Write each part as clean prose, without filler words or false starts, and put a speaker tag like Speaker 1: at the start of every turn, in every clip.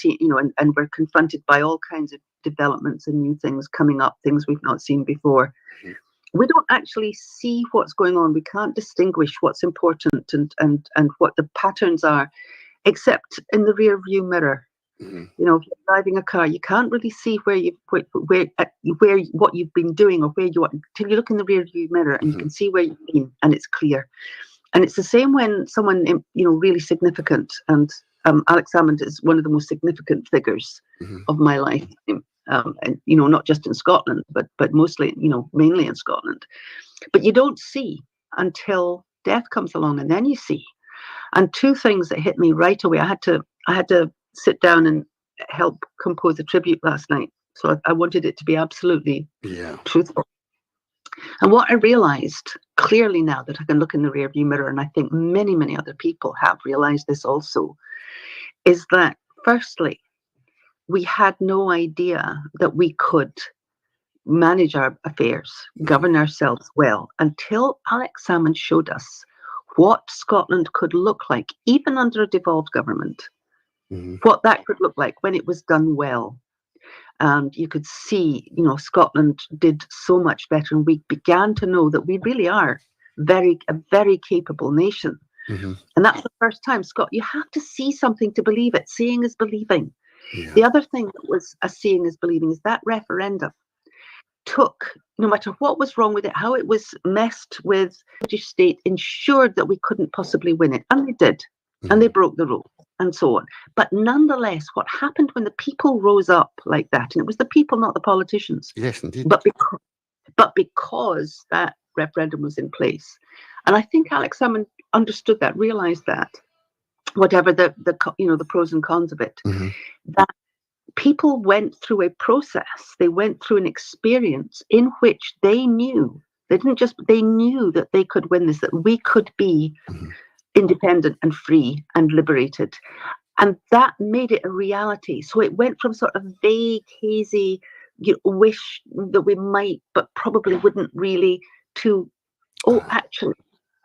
Speaker 1: seen, and we're confronted by all kinds of developments and new things coming up, things we've not seen before.
Speaker 2: Mhm.
Speaker 1: We don't actually see what's going on. We can't distinguish what's important and what the patterns are, except in the rear view mirror.
Speaker 2: Mhm.
Speaker 1: If you're driving a car, you can't really see where what you've been doing or where you are until you look in the rear view mirror and you can see where you've been, and it's clear. And it's the same when someone, really significant, and Alex Salmond is one of the most significant figures
Speaker 2: Mhm.
Speaker 1: of my lifetime. And not just in Scotland, but mostly, mainly in Scotland. But you don't see until death comes along, and then you see. And two things that hit me right away. I had to sit down and help compose a tribute last night, so I wanted it to be absolutely
Speaker 2: Yeah.
Speaker 1: truthful. And what I realized clearly now that I can look in the rearview mirror, and I think many, many other people have realized this also, is that firstly, we had no idea that we could manage our affairs, govern ourselves well, until Alex Salmond showed us what Scotland could look like, even under a devolved government, what that could look like when it was done well. And you could see, Scotland did so much better, and we began to know that we really are a very capable nation.
Speaker 2: Mhm.
Speaker 1: And that's the first time, Scott, you have to see something to believe it. Seeing is believing.
Speaker 2: Yeah.
Speaker 1: The other thing that was a seeing is believing is that referendum took, no matter what was wrong with it, how it was messed with, the British state ensured that we couldn't possibly win it. And they did. And they broke the rules and so on. But nonetheless, what happened when the people rose up like that, and it was the people, not the politicians,
Speaker 2: Yes, indeed.
Speaker 1: but because that referendum was in place. And I think Alex Salmond understood that, realized that, whatever the pros and cons of it, that people went through a process, they went through an experience in which they knew, they knew that they could win this, that we could be independent and free and liberated. And that made it a reality. So it went from sort of vague, hazy, wish that we might, but probably wouldn't really, to, actually,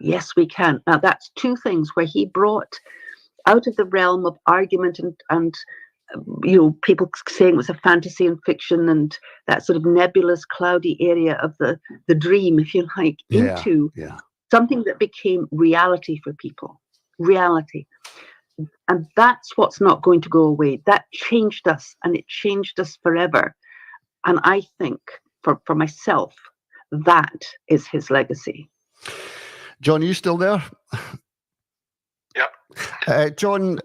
Speaker 1: yes, we can. Now, that's two things where he brought out of the realm of argument and people saying it was a fantasy and fiction and that sort of nebulous, cloudy area of the dream, if you like, into something that became reality for people. Reality. And that's what's not going to go away. That changed us, and it changed us forever. And I think, for myself, that is his legacy.
Speaker 2: John, are you still there?
Speaker 3: Yep.
Speaker 2: John,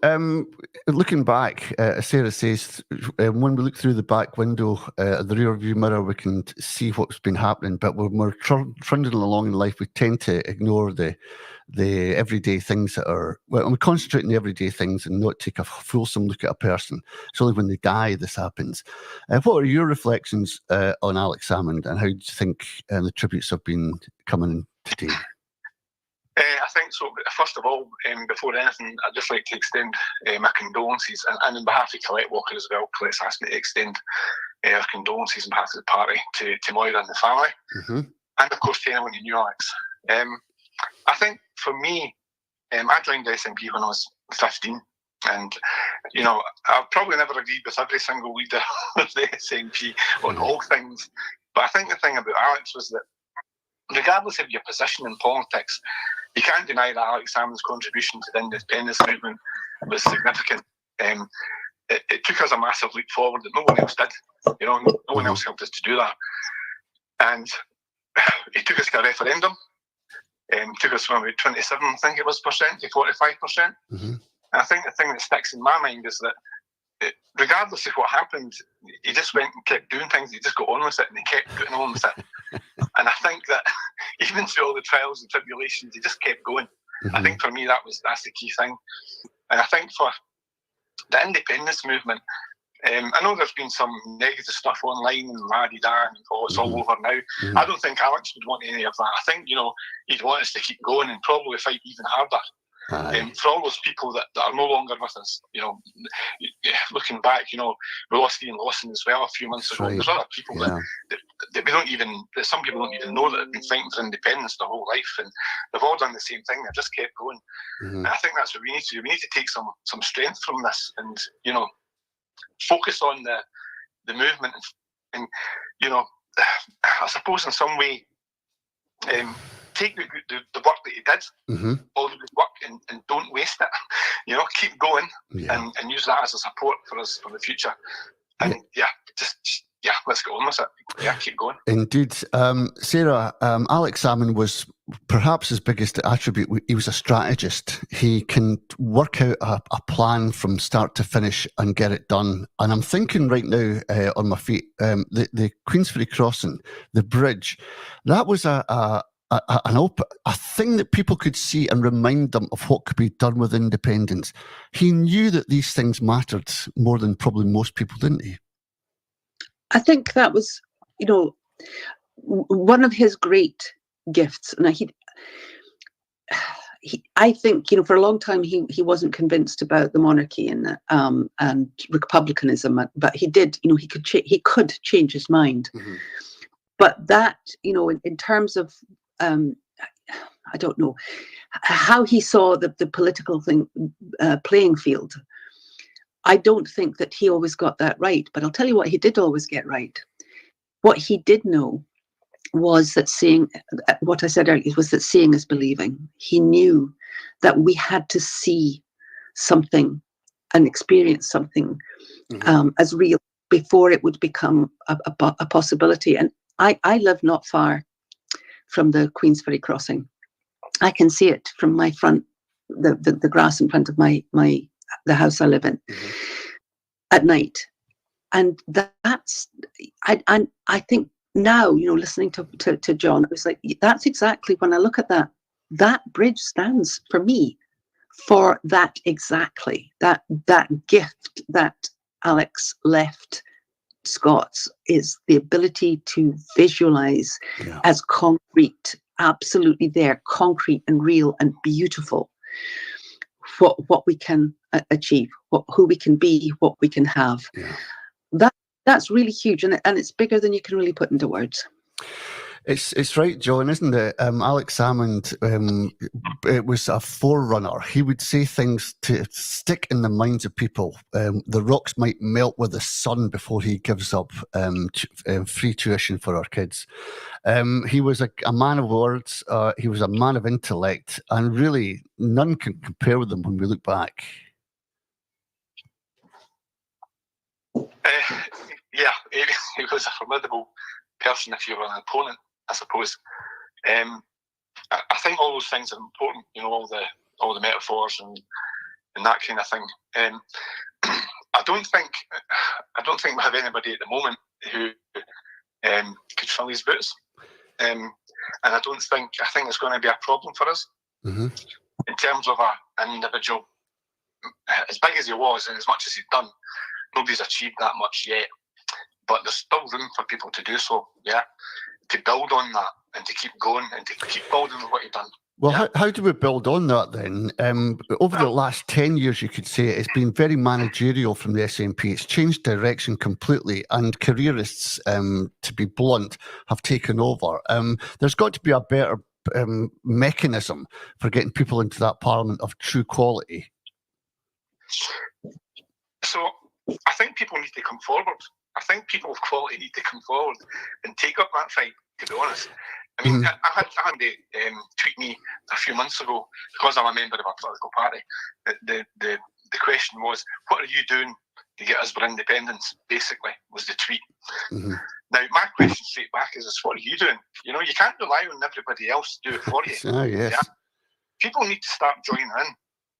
Speaker 2: looking back, Sarah says, when we look through the back window, the rear view mirror, we can see what's been happening. But when we're trundling along in life, we tend to ignore the everyday things that are, well, we concentrate on the everyday things and not take a fulsome look at a person. It's only when they die this happens. What are your reflections on Alex Salmond, and how do you think the tributes have been coming today?
Speaker 3: I think so. First of all, before anything, I'd just like to extend my condolences, and on behalf of Colette Walker as well. Colette's asked me to extend our condolences on behalf of the party to Moira and the family, and of course to anyone who knew Alex. I think for me, I joined SNP when I was 15, and I've probably never agreed with every single leader of the SNP on all things, but I think the thing about Alex was that, regardless of your position in politics, you can't deny that Alex Salmond's contribution to the independence movement was significant. It took us a massive leap forward that no one else did. No one else helped us to do that. And it took us to a referendum. Took us from about 27, I think it was, percent to 45%. And I think the thing that sticks in my mind is that, regardless of what happened, he just went and kept doing things. He just got on with it, and he kept getting on with it. And I think that even through all the trials and tribulations, he just kept going. I think for me that's the key thing. And I think for the independence movement, I know there's been some negative stuff online and la-di-da and it's all over now. I don't think Alex would want any of that. I think, he'd want us to keep going and probably fight even harder. For all those people that are no longer with us, looking back, we lost Ian Lawson as well a few months ago. There's other people that some people don't even know that have been fighting for independence their whole life, and they've all done the same thing. They've just kept going. And I think that's what we need to do. We need to take some strength from this, and focus on the movement, and you know, I suppose in some way, take the work that you did, all the good work, and don't waste it. You know, keep going, and use that as a support for us for the future. And just let's go on with it. Yeah, keep going.
Speaker 2: Indeed. Sarah, Alex Salmond was perhaps his biggest attribute. He was a strategist. He can work out a plan from start to finish and get it done. And I'm thinking right now on my feet, the Queensferry Crossing, the bridge, that was a thing that people could see and remind them of what could be done with independence. He knew that these things mattered more than probably most people, didn't he?
Speaker 1: I think that was, you know, one of his great gifts. And I think, you know, for a long time he wasn't convinced about the monarchy and republicanism, but he did, you know, he could change his mind. But that, you know, in terms of I don't know how he saw the political thing playing field. I don't think that he always got that right, but I'll tell you what he did always get right. What he did know was that what I said earlier was that seeing is believing. He knew that we had to see something and experience something as real before it would become a possibility. And I live not far from the Queensferry Crossing. I can see it from my front, the grass in front of the house I live in at night. And that's, I think now, you know, listening to John, it was like, that's exactly when I look at that bridge stands for me for that exactly, that gift that Alex left Scots is the ability to visualize as concrete, absolutely there, concrete and real and beautiful, what we can achieve, who we can be, what we can have. That's really huge, and it's bigger than you can really put into words.
Speaker 2: It's right, John, isn't it? Alex Salmond, it was a forerunner. He would say things to stick in the minds of people. The rocks might melt with the sun before he gives up free tuition for our kids. He was a man of words. He was a man of intellect, and really none can compare with him when we look back.
Speaker 3: He was a formidable person if you were an opponent, I suppose. I think all those things are important, you know, all the metaphors and that kind of thing. I don't think we have anybody at the moment who could fill his boots. And I think it's going to be a problem for us in terms of an individual. As big as he was and as much as he'd done, nobody's achieved that much yet. But there's still room for people to do so, to build on that and to keep going and to keep building on what you've done.
Speaker 2: Well, how do we build on that then? Over the last 10 years, you could say it's been very managerial from the SNP. It's changed direction completely, and careerists, to be blunt, have taken over. There's got to be a better mechanism for getting people into that parliament of true quality.
Speaker 3: So I think people need to come forward. I think people of quality need to come forward and take up that fight, to be honest. I mean, I had somebody tweet me a few months ago, because I'm a member of a political party. The question was, what are you doing to get us for independence, basically, was the tweet. Now, my question straight back is what are you doing? You know, you can't rely on everybody else to do it for you.
Speaker 2: Yes.
Speaker 3: People need to start joining in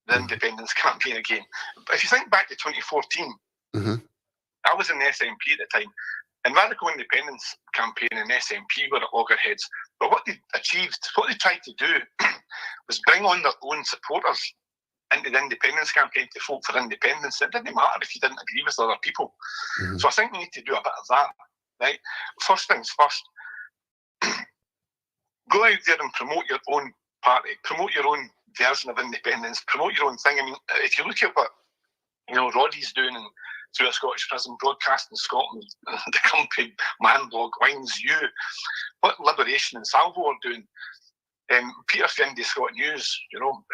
Speaker 3: the independence campaign again. But if you think back to 2014, I was in the SNP at the time, and Radical Independence campaign and SNP were at loggerheads. But what they achieved, what they tried to do, was bring on their own supporters into the independence campaign to vote for independence. It didn't matter if you didn't agree with other people. So I think we need to do a bit of that, right? First things first, go out there and promote your own party, promote your own version of independence, promote your own thing. I mean, if you look at what, you know, Roddy's doing through a Scottish prison, Broadcasting Scotland, the company Man Blog, Wines You, what Liberation and Salvo are doing, Peter Findy, Scott News, you know,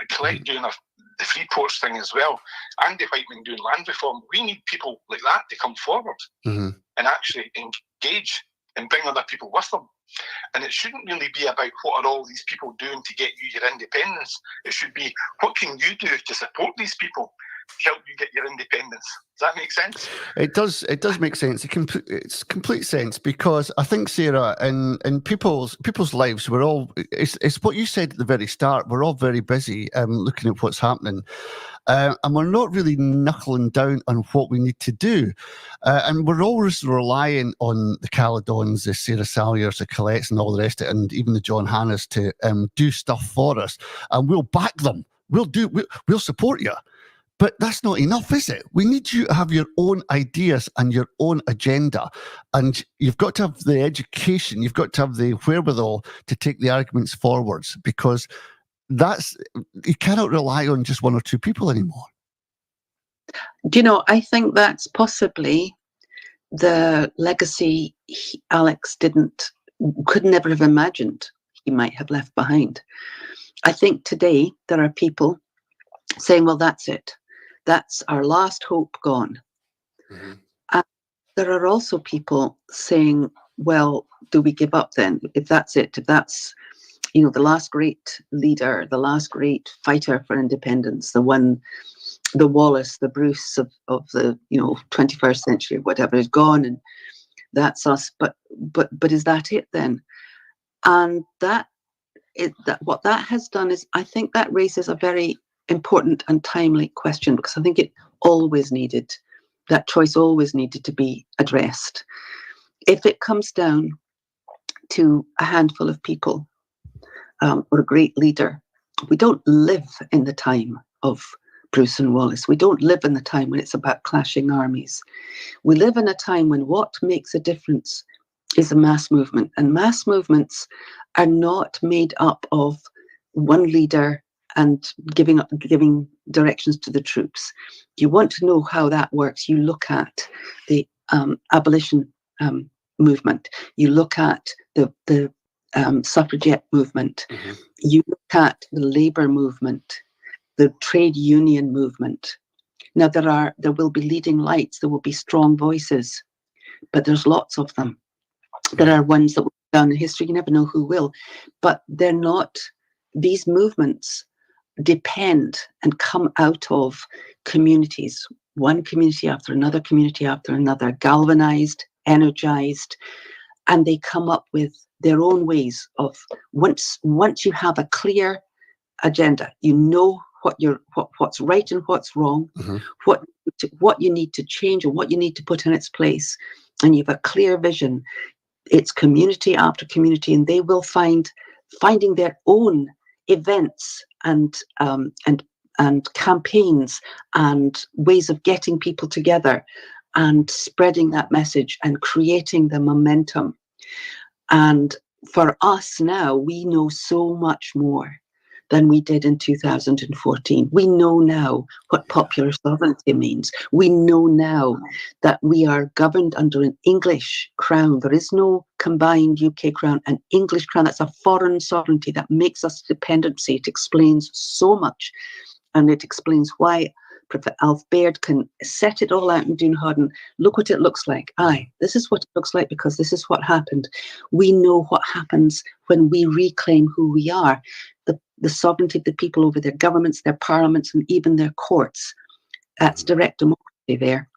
Speaker 3: doing the free ports thing as well. Andy Whiteman doing land reform. We need people like that to come forward and actually engage and bring other people with them. And it shouldn't really be about what are all these people doing to get you your independence. It should be, what can you do to support these people, help you get your independence? Does that make sense?
Speaker 2: It does. It does make sense. It's complete sense, because I think, Sarah, in people's lives, we're all. It's what you said at the very start. We're all very busy looking at what's happening, and we're not really knuckling down on what we need to do. And we're always relying on the Caledons, the Sarah Salyers, the Colettes, and all the rest of it, and even the John Hannas to do stuff for us, and we'll back them. We'll support you. But that's not enough, is it? We need you to have your own ideas and your own agenda. And you've got to have the education, you've got to have the wherewithal to take the arguments forwards, because you cannot rely on just one or two people anymore.
Speaker 1: Do you know, I think that's possibly the legacy Alex could never have imagined he might have left behind. I think today there are people saying, well, that's it. That's our last hope gone. And there are also people saying, well, do we give up then? If that's it, if that's, the last great leader, the last great fighter for independence, the Wallace, the Bruce of the 21st century, whatever, is gone, and that's us. But is that it then? And what that has done is, I think that raises a very important and timely question, because I think that choice always needed to be addressed. If it comes down to a handful of people or a great leader, we don't live in the time of Bruce and Wallace. We don't live in the time when it's about clashing armies. We live in a time when what makes a difference is a mass movement, and mass movements are not made up of one leader and giving directions to the troops. You want to know how that works, you look at the abolition movement, you look at the suffragette movement, you look at the labour movement, the trade union movement. Now there will be leading lights, there will be strong voices, but there's lots of them. There are ones that will go down in history, you never know who will, but they're not. These movements depend and come out of communities, one community after another community after another, galvanized, energized, and they come up with their own ways of, once you have a clear agenda, you know what's right and what's wrong, what you need to change and what you need to put in its place, and you have a clear vision. It's community after community, and they will finding their own events and campaigns and ways of getting people together and spreading that message and creating the momentum. And for us now, we know so much more than we did in 2014. We know now what popular sovereignty means. We know now that we are governed under an English crown. There is no combined UK crown, an English crown. That's a foreign sovereignty that makes us dependency. It explains so much, and it explains why Prophet Alf Baird can set it all out in Doonhoden. Look what it looks like. Aye, this is what it looks like because this is what happened. We know what happens when we reclaim who we are. The sovereignty of the people over their governments, their parliaments, and even their courts. That's direct democracy there.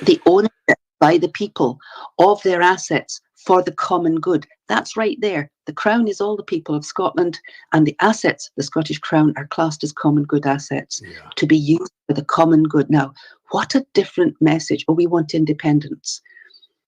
Speaker 1: The ownership by the people of their assets for the common good. That's right there. The Crown is all the people of Scotland, and the assets, the Scottish Crown, are classed as common good assets to be used for the common good. Now, what a different message. Oh, we want independence.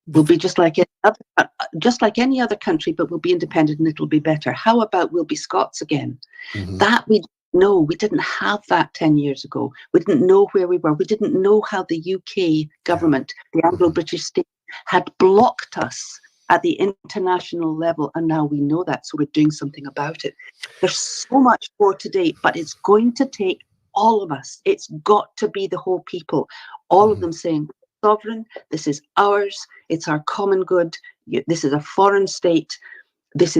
Speaker 1: We'll be just like any other country, but we'll be independent and it'll be better. How about we'll be Scots again? That we know. We didn't have that 10 years ago. We didn't know where we were. We didn't know how the UK government, the Anglo-British state, had blocked us at the international level, and now we know that, so we're doing something about it. There's so much more today, but it's going to take all of us. It's got to be the whole people, all of them saying, sovereign, this is ours, it's our common good, this is a foreign state, this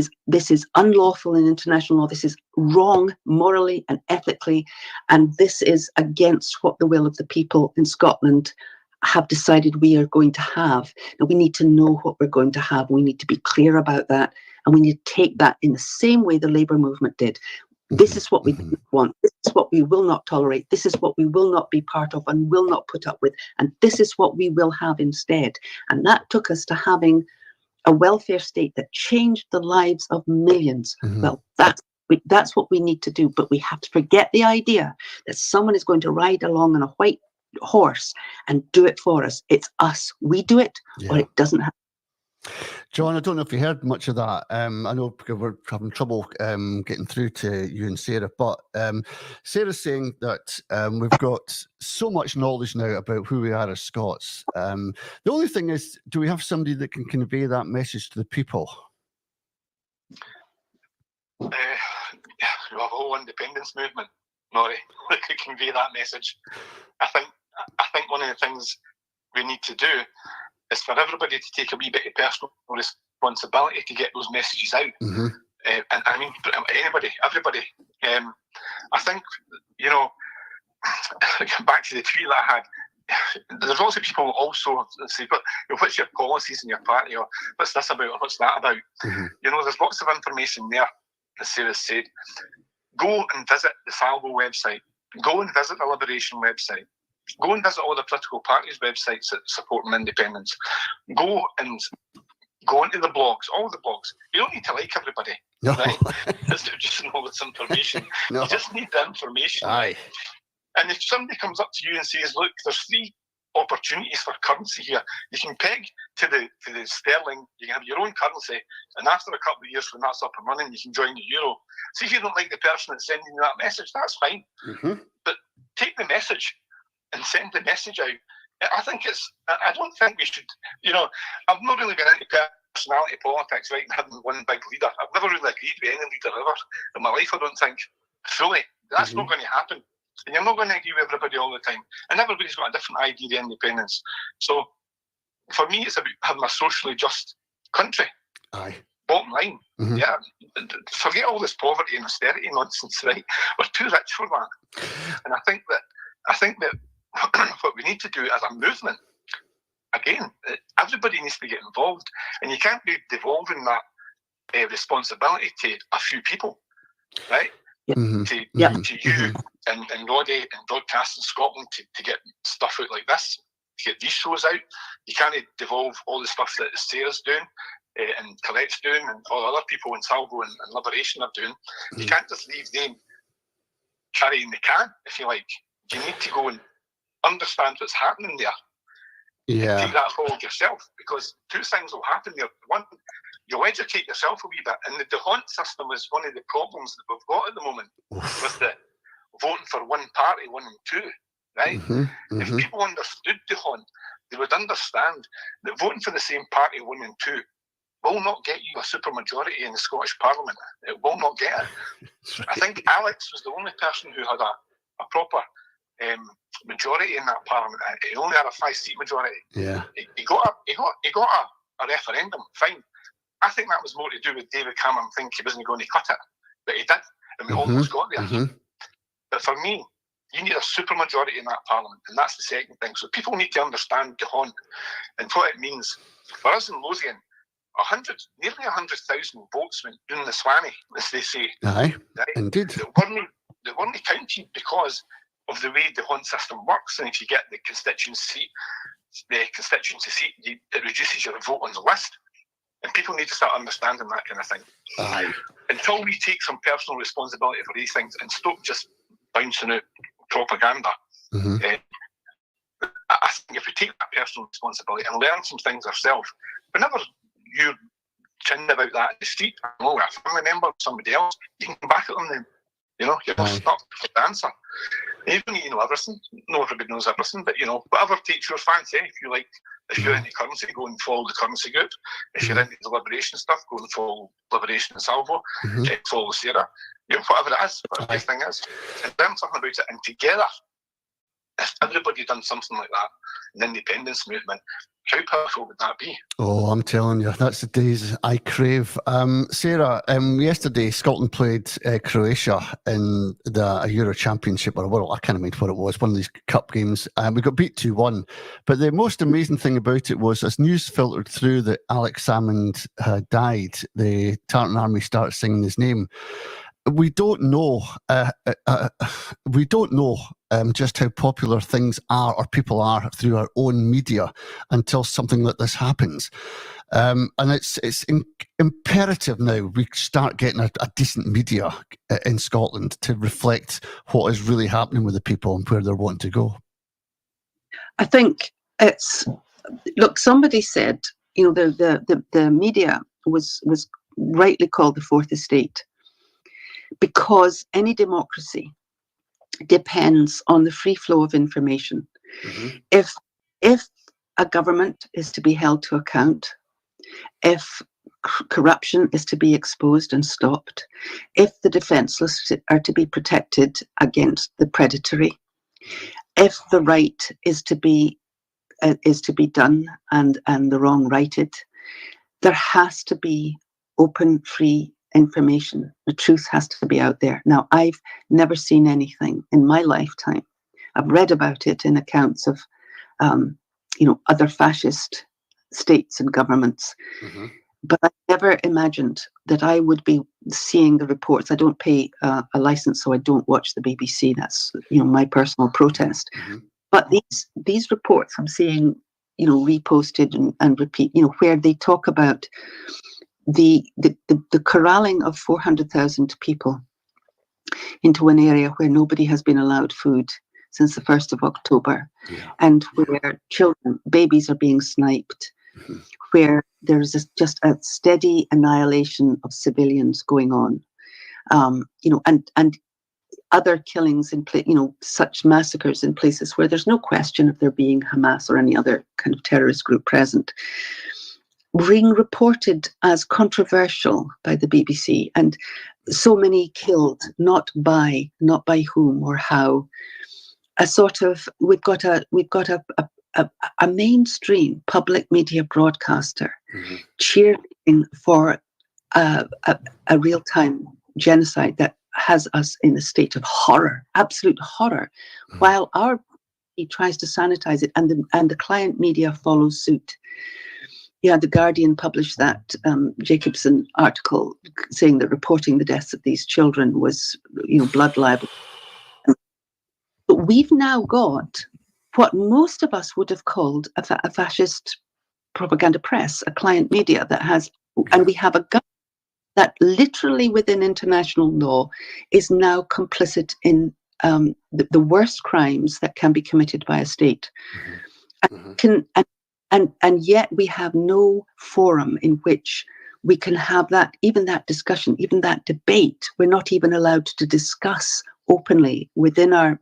Speaker 1: is unlawful in international law. This is wrong morally and ethically, and this is against what the will of the people in Scotland have decided we are going to have. And we need to know what we're going to have. We need to be clear about that, and we need to take that in the same way the Labour movement did. This is what we want. This is what we will not tolerate. This is what we will not be part of and will not put up with. And this is what we will have instead. And that took us to having a welfare state that changed the lives of millions. Well, that's what we need to do. But we have to forget the idea that someone is going to ride along on a white horse and do it for us. It's us. We do it, or it doesn't happen.
Speaker 2: John, I don't know if you heard much of that. I know because we're having trouble getting through to you and Sarah, but Sarah's saying that we've got so much knowledge now about who we are as Scots. The only thing is, do we have somebody that can convey that message to the people?
Speaker 3: You have a whole independence movement, Norrie, that could convey that message. I think one of the things we need to do is for everybody to take a wee bit of personal responsibility to get those messages out. And I mean, anybody, everybody. I think, back to the tweet that I had, there's lots of people also say, but what's your policies in your party, or what's this about, or what's that about? There's lots of information there, as Sarah said. Go and visit the Salvo website. Go and visit the Liberation website. Go and visit all the political parties' websites that support independence. Go into the blogs, all the blogs. You don't need to like everybody, right? Just know this information. You just need the information.
Speaker 2: Aye.
Speaker 3: And if somebody comes up to you and says, look, there's 3 opportunities for currency here. You can peg to the sterling, you can have your own currency, and after a couple of years when that's up and running, you can join the euro. See, if you don't like the person that's sending you that message, that's fine. But take the message and send the message out. I don't think we should, I've not really been into personality politics, right, and having one big leader. I've never really agreed with any leader ever in my life, I don't think, fully. That's not going to happen. And you're not going to agree with everybody all the time. And everybody's got a different idea of independence. So, for me, it's about having a socially just country.
Speaker 2: Aye.
Speaker 3: Bottom line. Forget all this poverty and austerity nonsense, right? We're too rich for that. And I think that what we need to do as a movement, again, everybody needs to get involved, and you can't be devolving that responsibility to a few people, right? To you and Roddy and Broadcasting Scotland to get stuff out like this, to get these shows out. You can't devolve all the stuff that Sarah's doing and Colette's doing and all the other people in Salvo and Liberation are doing. You can't just leave them carrying the can, if you like. You need to go and understand what's happening there. And take that forward yourself, because 2 things will happen there. One, you'll educate yourself a wee bit, and the DeHont system is one of the problems that we've got at the moment with the voting for one party, 1 and 2, right? If people understood DeHont, they would understand that voting for the same party, 1 and 2, will not get you a supermajority in the Scottish Parliament. It will not get it. Right. I think Alex was the only person who had a proper majority in that Parliament. He only had a 5-seat majority. He got a referendum. Fine. I think that was more to do with David Cameron thinking he wasn't going to cut it, but he did, and we almost got there. But for me, you need a supermajority in that Parliament, and that's the second thing. So people need to understand DeHont and what it means. For us in Lothian, nearly 100,000 votes went down the Swanee, as they say.
Speaker 2: Aye, right? Indeed.
Speaker 3: They weren't counted because of the way the DeHont system works, and if you get the constituency seat, it reduces your vote on the list. And people need to start understanding that kind of thing.
Speaker 2: Aye.
Speaker 3: Until we take some personal responsibility for these things and stop just bouncing out propaganda, I think if we take that personal responsibility and learn some things ourselves, whenever you're chinning about that in the street, a family member, somebody else, you can come back at them then. You're not stuck for the answer. And you don't need to know everything. Not everybody knows everything, but whatever takes your fancy. If you're into currency, go and follow the currency group. If you're into the liberation stuff, go and follow Liberation and Salvo. Follow Sarah. Whatever it is, whatever the thing is, and learn something about it. And together, if everybody had done something like that, an independence movement, how powerful would that be?
Speaker 2: Oh, I'm telling you, that's the days I crave. Sarah, yesterday Scotland played Croatia in a Euro Championship, or well, I can't remember what it was, one of these cup games. We got beat 2-1. But the most amazing thing about it was, as news filtered through that Alex Salmond died, the Tartan Army started singing his name. We don't know. Just how popular things are or people are through our own media until something like this happens, and it's imperative now we start getting a decent media in Scotland to reflect what is really happening with the people and where they're wanting to go.
Speaker 1: I think look. Somebody said, the media was rightly called the fourth estate, because any democracy depends on the free flow of information. Mm-hmm. If a government is to be held to account, if corruption is to be exposed and stopped, if the defenseless are to be protected against the predatory, if the right is to be done and the wrong righted, there has to be open, free information. The truth has to be out there. Now, I've never seen anything in my lifetime. I've read about it in accounts of, other fascist states and governments. Mm-hmm. But I never imagined that I would be seeing the reports. I don't pay a license, so I don't watch the BBC. That's, my personal protest. Mm-hmm. But these reports I'm seeing, reposted and repeat, where they talk about the corralling of 400,000 people into an area where nobody has been allowed food since the 1st of October, and where babies are being sniped, mm-hmm. where there's just a steady annihilation of civilians going on, and other killings in such massacres in places where there's no question of there being Hamas or any other kind of terrorist group present, being reported as controversial by the BBC, and so many killed, not by whom or how. We've got a mainstream public media broadcaster, mm-hmm. cheering for a real-time genocide that has us in a state of horror, absolute horror, mm-hmm. while he tries to sanitize it, and the client media follows suit. Yeah, The Guardian published that Jacobson article saying that reporting the deaths of these children was, blood libel. But we've now got what most of us would have called a fascist propaganda press, a client media that has, and we have a government that literally within international law is now complicit in the worst crimes that can be committed by a state. Mm-hmm. And yet we have no forum in which we can have that discussion, even that debate. We're not even allowed to discuss openly within our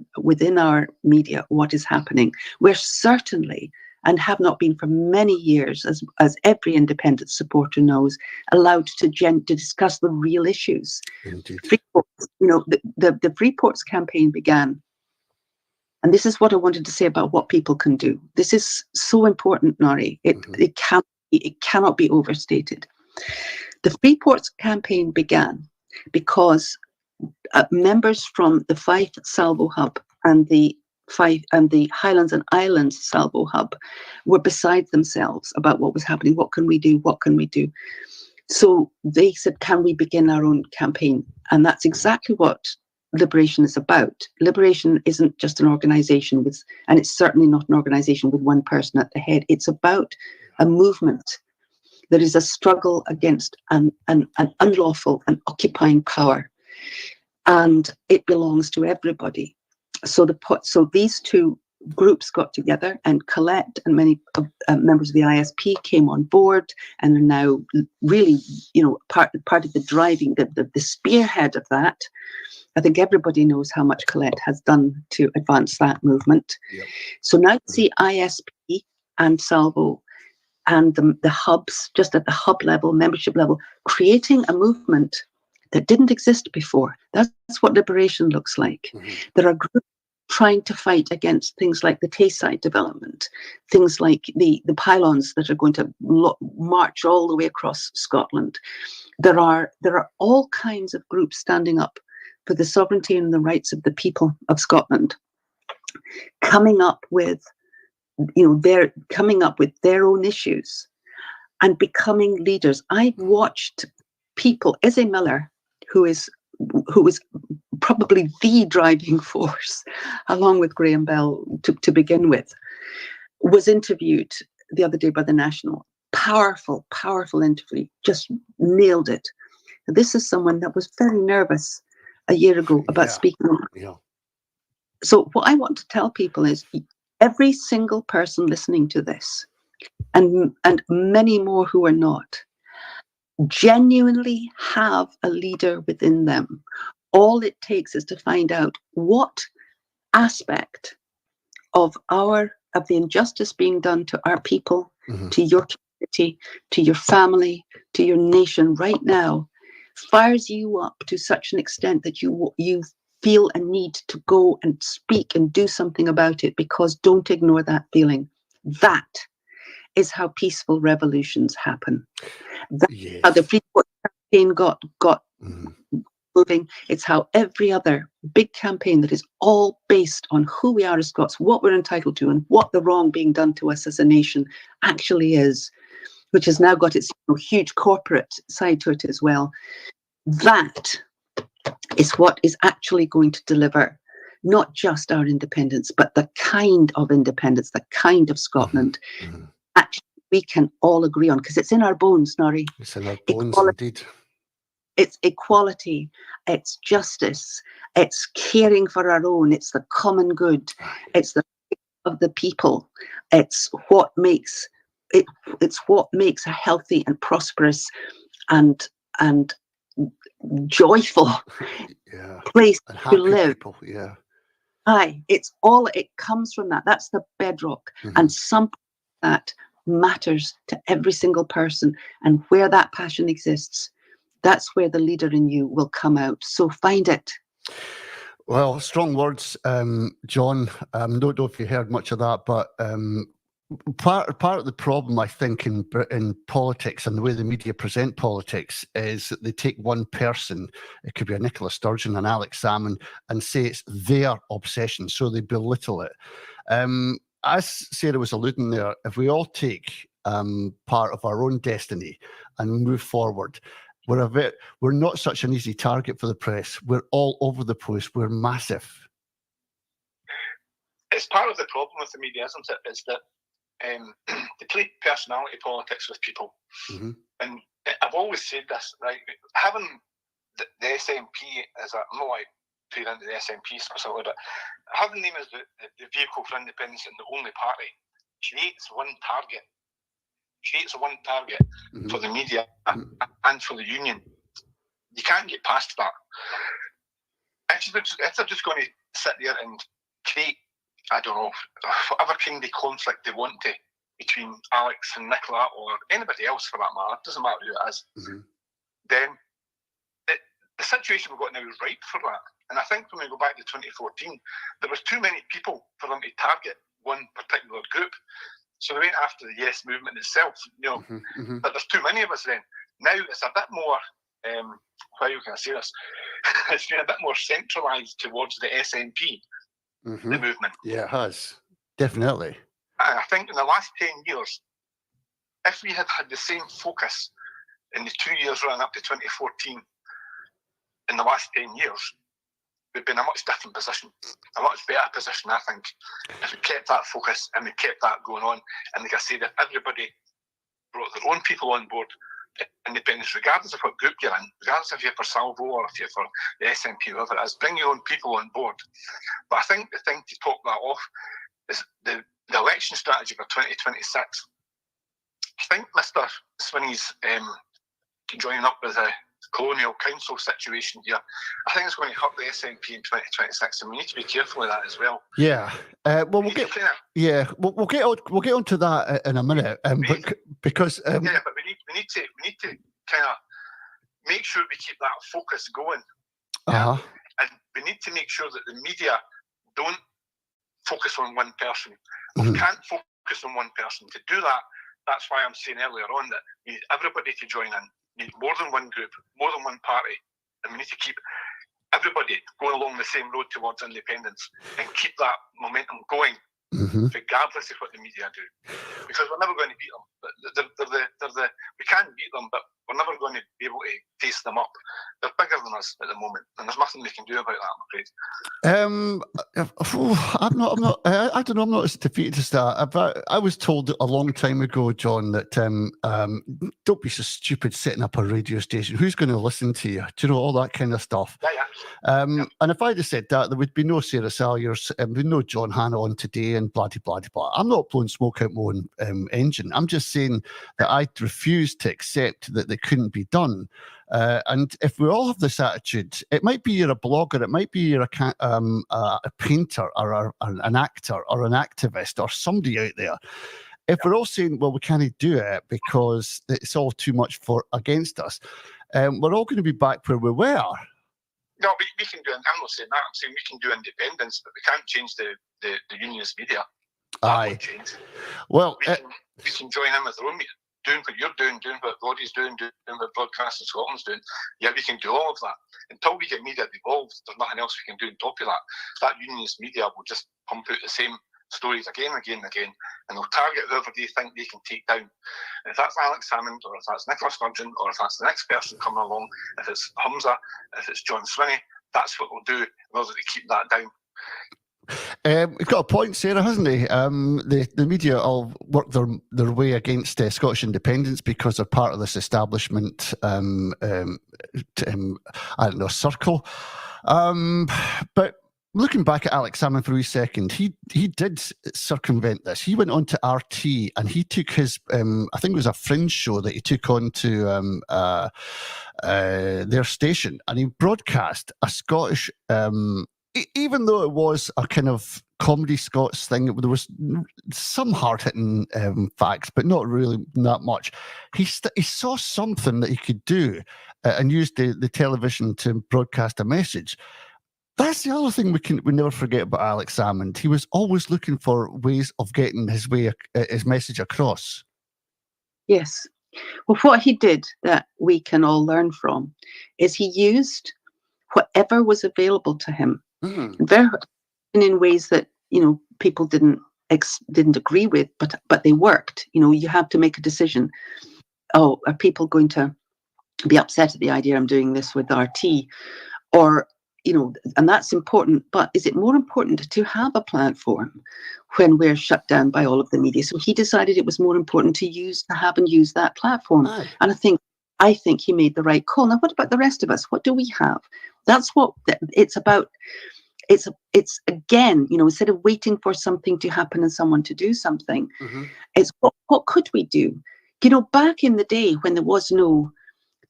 Speaker 1: media what is happening. We're certainly, and have not been for many years, as every independent supporter knows, allowed to discuss the real issues. Freeports, the Freeports campaign began, and this is what I wanted to say about what people can do. This is so important, Nori. It cannot be overstated. The Freeports campaign began because members from the Fife Salvo Hub and the Highlands and Islands Salvo Hub were beside themselves about what was happening. What can we do? What can we do? So they said, can we begin our own campaign? And that's exactly what Liberation is about. Liberation isn't just an organization and it's certainly not an organization with one person at the head. It's about a movement that is a struggle against an unlawful and occupying power. And it belongs to everybody. So these two groups got together, and Colette and many members of the ISP came on board, and are now really, part of the driving, the spearhead of that. I think everybody knows how much Colette has done to advance that movement. Yep. So now you see ISP and Salvo and the hubs, just at the hub level, membership level, creating a movement that didn't exist before. That's what Liberation looks like. Mm-hmm. There are groups trying to fight against things like the Tayside development, things like the pylons that are going to march all the way across Scotland. There are all kinds of groups standing up for the sovereignty and the rights of the people of Scotland, coming up with their own issues and becoming leaders. I've watched people, Izzy Miller, who is probably the driving force, along with Graham Bell to begin with, was interviewed the other day by the National. Powerful interview, just nailed it. This is someone that was very nervous a year ago about speaking.
Speaker 2: Yeah.
Speaker 1: So what I want to tell people is every single person listening to this, and many more who are not, genuinely have a leader within them. All it takes is to find out what aspect of the injustice being done to our people, to your community, to your family, to your nation right now, fires you up to such an extent that you feel a need to go and speak and do something about it, because don't ignore that feeling. That is how peaceful revolutions happen. That's how the Free Port campaign got moving. It's how every other big campaign that is all based on who we are as Scots, what we're entitled to, and what the wrong being done to us as a nation actually is, which has now got its huge corporate side to it as well. That is what is actually going to deliver not just our independence, but the kind of independence, the kind of Scotland actually we can all agree on, because it's in our bones, Norrie.
Speaker 2: It's in our bones, indeed.
Speaker 1: It's equality, it's justice, it's caring for our own, it's the common good, it's the of the people, it's what makes a healthy and prosperous and joyful place
Speaker 2: and
Speaker 1: to live.
Speaker 2: People,
Speaker 1: it comes from that. That's the bedrock, and something that matters to every single person. And where that passion exists, that's where the leader in you will come out. So find it.
Speaker 2: Well, strong words, John. Don't know if you heard much of that, but part of the problem, I think, in politics and the way the media present politics is that they take one person, it could be a Nicola Sturgeon, an Alex Salmond, and say it's their obsession, so they belittle it. As Sarah was alluding there, if we all take part of our own destiny and move forward, we're not such an easy target for the press. We're all over the place. We're massive.
Speaker 3: It's part of the problem with the media, isn't it? Is that they play personality politics with people. And I've always said this, right? Having the SNP as I'm not like playing into the SNP specifically, but having them as the vehicle for independence and the only party creates one target for the media and for the union. You can't get past that. If they're just going to sit there and create, I don't know, whatever kind of conflict they want to between Alex and Nicola or anybody else for that matter, it doesn't matter who it is, then the situation we've got now is ripe for that. And I think when we go back to 2014, there was too many people for them to target one particular group. So they went after the Yes movement itself, but there's too many of us then. Now it's a bit more, how can I say this? It's been a bit more centralised towards the SNP, the movement.
Speaker 2: Yeah, it has. Definitely.
Speaker 3: And I think in the last 10 years, if we had had the same focus in the 2 years running up to 2014, in the last 10 years, we'd be in a much different position, a much better position, I think, if we kept that focus and we kept that going on. And like I said, if everybody brought their own people on board, independence, regardless of what group you're in, regardless if you're for Salvo or if you're for the SNP, whoever it is, bring your own people on board. But I think the thing to top that off is the election strategy for 2026. I think Mr. Swinney's joining up with a colonial council situation here, I think it's going to hurt the SNP in 2026, and we need to be careful of that as well.
Speaker 2: Yeah, well, we'll get onto that in a minute, because
Speaker 3: but we need to kind of make sure we keep that focus going, and we need to make sure that the media don't focus on one person. We can't focus on one person. To do that, that's why I'm saying earlier on that we need everybody to join in. We need more than one group, more than one party, and we need to keep everybody going along the same road towards independence and keep that momentum going, regardless of what the media do. Because we're never going to beat them. We can't beat them, but we're never going to be able to face them up. They're bigger than us at the moment, and there's nothing we can do about that, I'm afraid.
Speaker 2: I don't know. I'm not as defeated as that. But I was told a long time ago, John, that don't be so stupid setting up a radio station. Who's going to listen to you? Do you know all that kind of stuff?
Speaker 3: Yeah.
Speaker 2: And if I'd have said that, there would be no Sarah Salyers, there would be no John Hannah on today, and blah blah blah. I'm not blowing smoke out my own engine. I'm just saying that I refuse to accept that they couldn't be done. And if we all have this attitude, it might be you're a blogger, it might be you're a painter or an actor or an activist or somebody out there. If we're all saying, well, we can't do it because it's all too much against us, we're all going to be back where we were.
Speaker 3: No, we can do. I'm not saying that. I'm saying we can do independence, but we can't change the unionist media. That won't change.
Speaker 2: Well,
Speaker 3: we can join in with their own media. Doing what you're doing what Body's doing what Broadcasting Scotland's doing. Yeah, we can do all of that. Until we get media devolved, there's nothing else we can do on top of that. That unionist media will just pump out the same stories again and again and again, and they'll target whoever they think they can take down. And if that's Alex Salmond, or if that's Nicola Sturgeon, or if that's the next person coming along, if it's Humza, if it's John Swinney, that's what we'll do in order to keep that down.
Speaker 2: We've got a point, Sarah, hasn't he? The media all work their way against Scottish independence because they're part of this establishment, I don't know, circle. But looking back at Alex Salmond for a wee second, he did circumvent this. He went on to RT and he took his, I think it was a Fringe show that he took on to their station, and he broadcast a Scottish, even though it was a kind of comedy Scots thing, there was some hard-hitting facts, but not really that much. He saw something that he could do and used the television to broadcast a message. That's the other thing we never forget about Alex Salmond. He was always looking for ways of getting his message across. Yes.
Speaker 1: Well, what he did that we can all learn from is he used whatever was available to him, very in ways that people didn't agree with, but they worked. You have to make a decision. Oh, are people going to be upset at the idea I'm doing this with RT, or and that's important, but is it more important to have a platform when we're shut down by all of the media? So he decided it was more important to have and use that platform. Aye. And I think he made the right call. Now, what about the rest of us? What do we have? That's what it's about. It's again, instead of waiting for something to happen and someone to do something, it's what could we do? Back in the day when there was no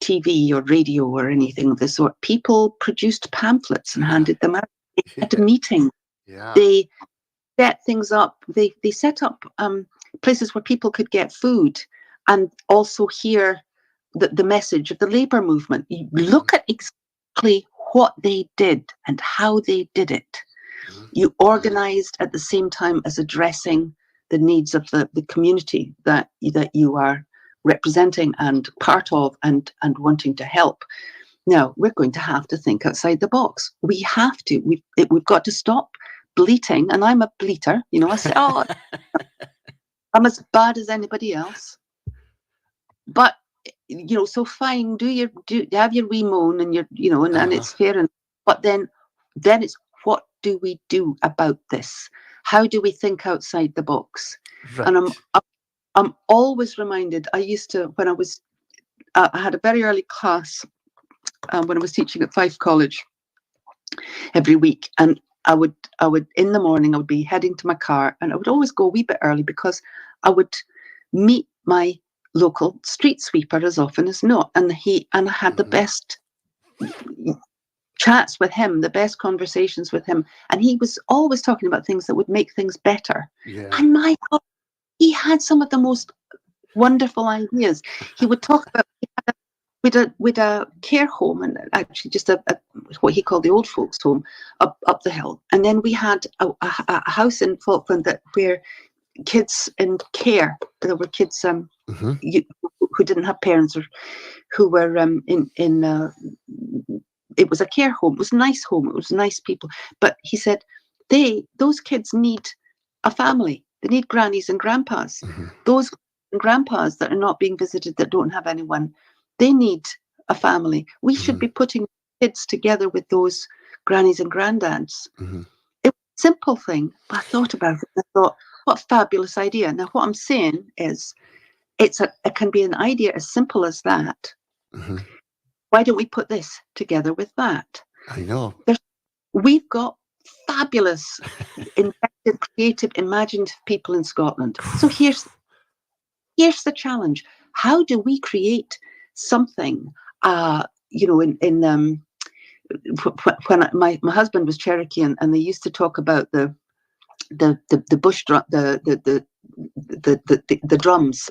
Speaker 1: TV or radio or anything of the sort, people produced pamphlets and handed them out. They had a meeting. Yeah. They set things up. They set up places where people could get food and also hear the message of the labour movement. You look at exactly what they did and how they did it. You organised at the same time as addressing the needs of the community that you are representing and part of and wanting to help. Now, we're going to have to think outside the box. We have to. We've got to stop bleating. And I'm a bleater. I say, oh, I'm as bad as anybody else. But, so fine, have your wee moan and and it's fair enough. But then it's, what do we do about this? How do we think outside the box? Right. And I'm always reminded, I used to, when I had a very early class when I was teaching at Fife College every week. And I would, in the morning, I would be heading to my car and I would always go a wee bit early because I would meet my local street sweeper as often as not. And I had the best chats with him, the best conversations with him. And he was always talking about things that would make things better. Yeah. And my God, he had some of the most wonderful ideas. He would talk about, with a care home, and actually just a what he called the old folks home up the hill. And then we had a house in Falkland where kids in care, there were kids who didn't have parents, or who were it was a care home. It was a nice home. It was nice people. But he said those kids need a family. They need grannies and grandpas. Those grandpas that are not being visited, that don't have anyone, they need a family. We should be putting kids together with those grannies and granddads. It was a simple thing, but I thought about it and I thought, what a fabulous idea. Now, what I'm saying is, it can be an idea as simple as that. Why don't we put this together with that?
Speaker 2: I know.
Speaker 1: We've got fabulous, inventive, creative, imaginative people in Scotland. So here's the challenge. How do we create something, when my husband was Cherokee, and they used to talk about the bush drum, the drums,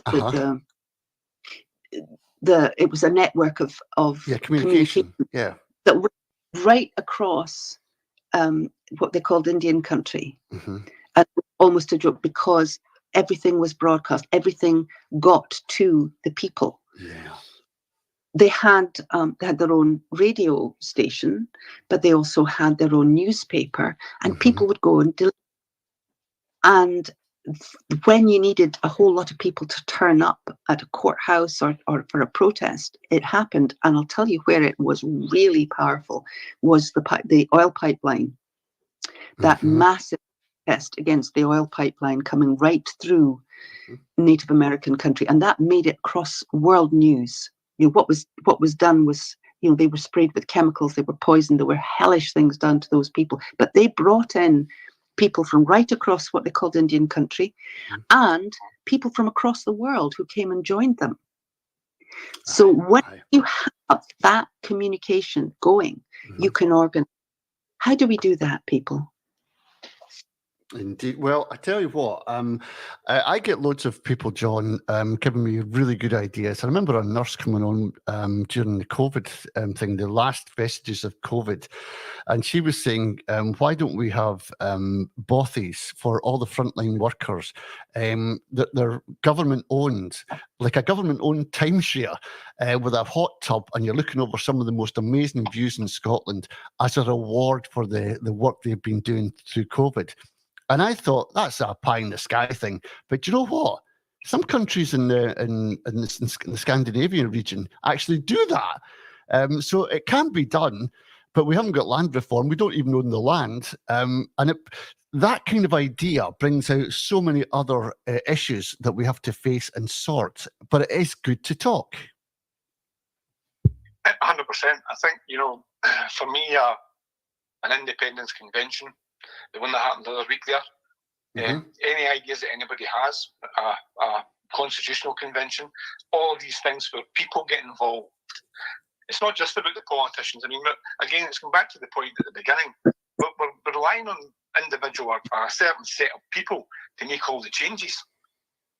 Speaker 1: it was a network of communication that went right across what they called Indian country, and almost a joke, because everything was broadcast, everything got to the people. They had their own radio station, but they also had their own newspaper, and people would go and deliver. And when you needed a whole lot of people to turn up at a courthouse or for a protest, it happened. And I'll tell you where it was really powerful was the oil pipeline. That massive protest against the oil pipeline coming right through Native American country, and that made it cross world news. What was done was, they were sprayed with chemicals, they were poisoned, there were hellish things done to those people, but they brought in people from right across what they called Indian country, and people from across the world who came and joined them. So when you have that communication going, you can organize. How do we do that, people?
Speaker 2: Indeed. Well, I tell you what, I get loads of people, John, giving me really good ideas. I remember a nurse coming on during the COVID thing, the last vestiges of COVID, and she was saying, why don't we have bothies for all the frontline workers that they're government-owned, like a government-owned timeshare with a hot tub, and you're looking over some of the most amazing views in Scotland as a reward for the work they've been doing through COVID. And I thought, that's a pie in the sky thing. But you know what? Some countries in the Scandinavian region actually do that. So it can be done, but we haven't got land reform. We don't even own the land. That kind of idea brings out so many other issues that we have to face and sort. But it is good to talk.
Speaker 3: 100%. I think, for me, an independence convention, the one that happened the other week there, any ideas that anybody has, a constitutional convention, all of these things where people get involved. It's not just about the politicians. I mean, again, it's going back to the point at the beginning. We're relying on individual or a certain set of people to make all the changes.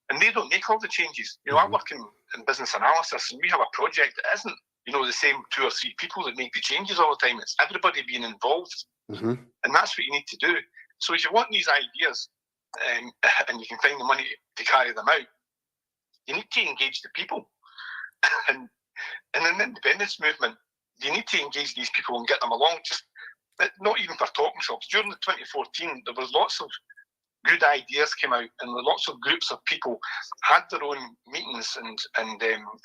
Speaker 3: And they don't make all the changes. I work in business analysis, and we have a project that isn't, the same 2 or 3 people that make the changes all the time. It's everybody being involved. And that's what you need to do. So if you want these ideas and you can find the money to carry them out, you need to engage the people. And in the independence movement, you need to engage these people and get them along. Just not even for talking shops. During the 2014, there was lots of good ideas came out, and lots of groups of people had their own meetings and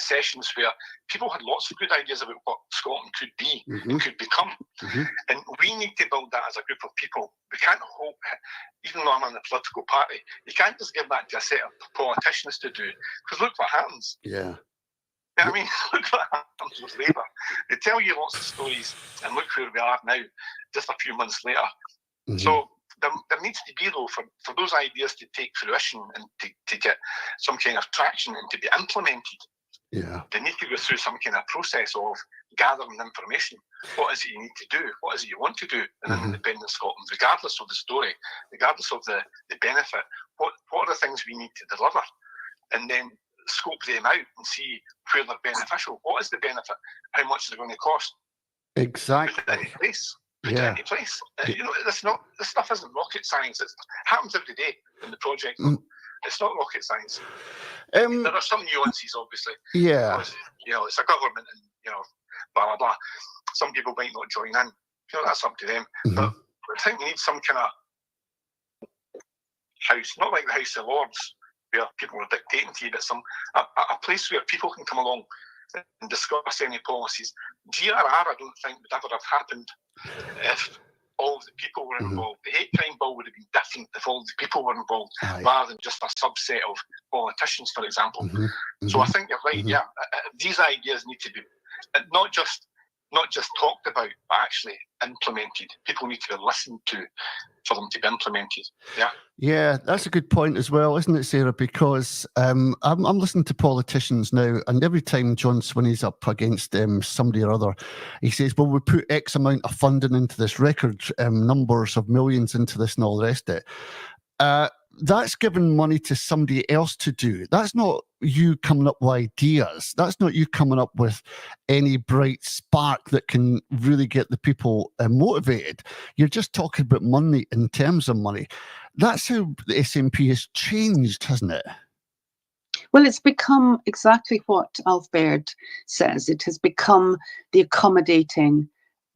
Speaker 3: sessions where people had lots of good ideas about what Scotland could be and could become. And we need to build that as a group of people. We can't hope, even though I'm in a political party, you can't just give that to a set of politicians to do, because look what happens. I mean, look what happens with Labour. They tell you lots of stories, and look where we are now, just a few months later. So there needs to be, though, for those ideas to take fruition and to get some kind of traction and to be implemented. They need to go through some kind of process of gathering information. What is it you need to do? What is it you want to do in an independent Scotland, regardless of the story, regardless of the benefit? What are the things we need to deliver? And then scope them out and see where they're beneficial. What is the benefit? How much is it going to cost?
Speaker 2: Exactly.
Speaker 3: Put it into place. Put
Speaker 2: Yeah.
Speaker 3: it into place. You know, this stuff isn't rocket science. It happens every day in the project. It's not rocket science. There are some nuances, obviously.
Speaker 2: Yeah.
Speaker 3: Because, you know, it's a government and, you know, blah, blah, blah. Some people might not join in. You know, that's up to them. But I think we need some kind of house, not like the House of Lords, where people are dictating to you, but a place where people can come along and discuss any policies. GRR, I don't think would ever have happened if all of the people were involved. The hate crime bill would have been different if all the people were involved, rather than just a subset of politicians, for example. So I think you're right. Yeah, these ideas need to be not just talked about, but actually implemented. People need to be listened to for them to be implemented. Yeah.
Speaker 2: Yeah, that's a good point as well, isn't it, Sarah? Because I'm listening to politicians now, and every time John Swinney's up against somebody or other, he says, well, we put X amount of funding into this, record numbers of millions into this and all the rest of it. That's giving money to somebody else to do. That's not you coming up with ideas. That's not you coming up with any bright spark that can really get the people motivated. You're just talking about money in terms of money. That's how the SNP has changed, hasn't it?
Speaker 1: Well, it's become exactly what Alf Baird says. It has become the accommodating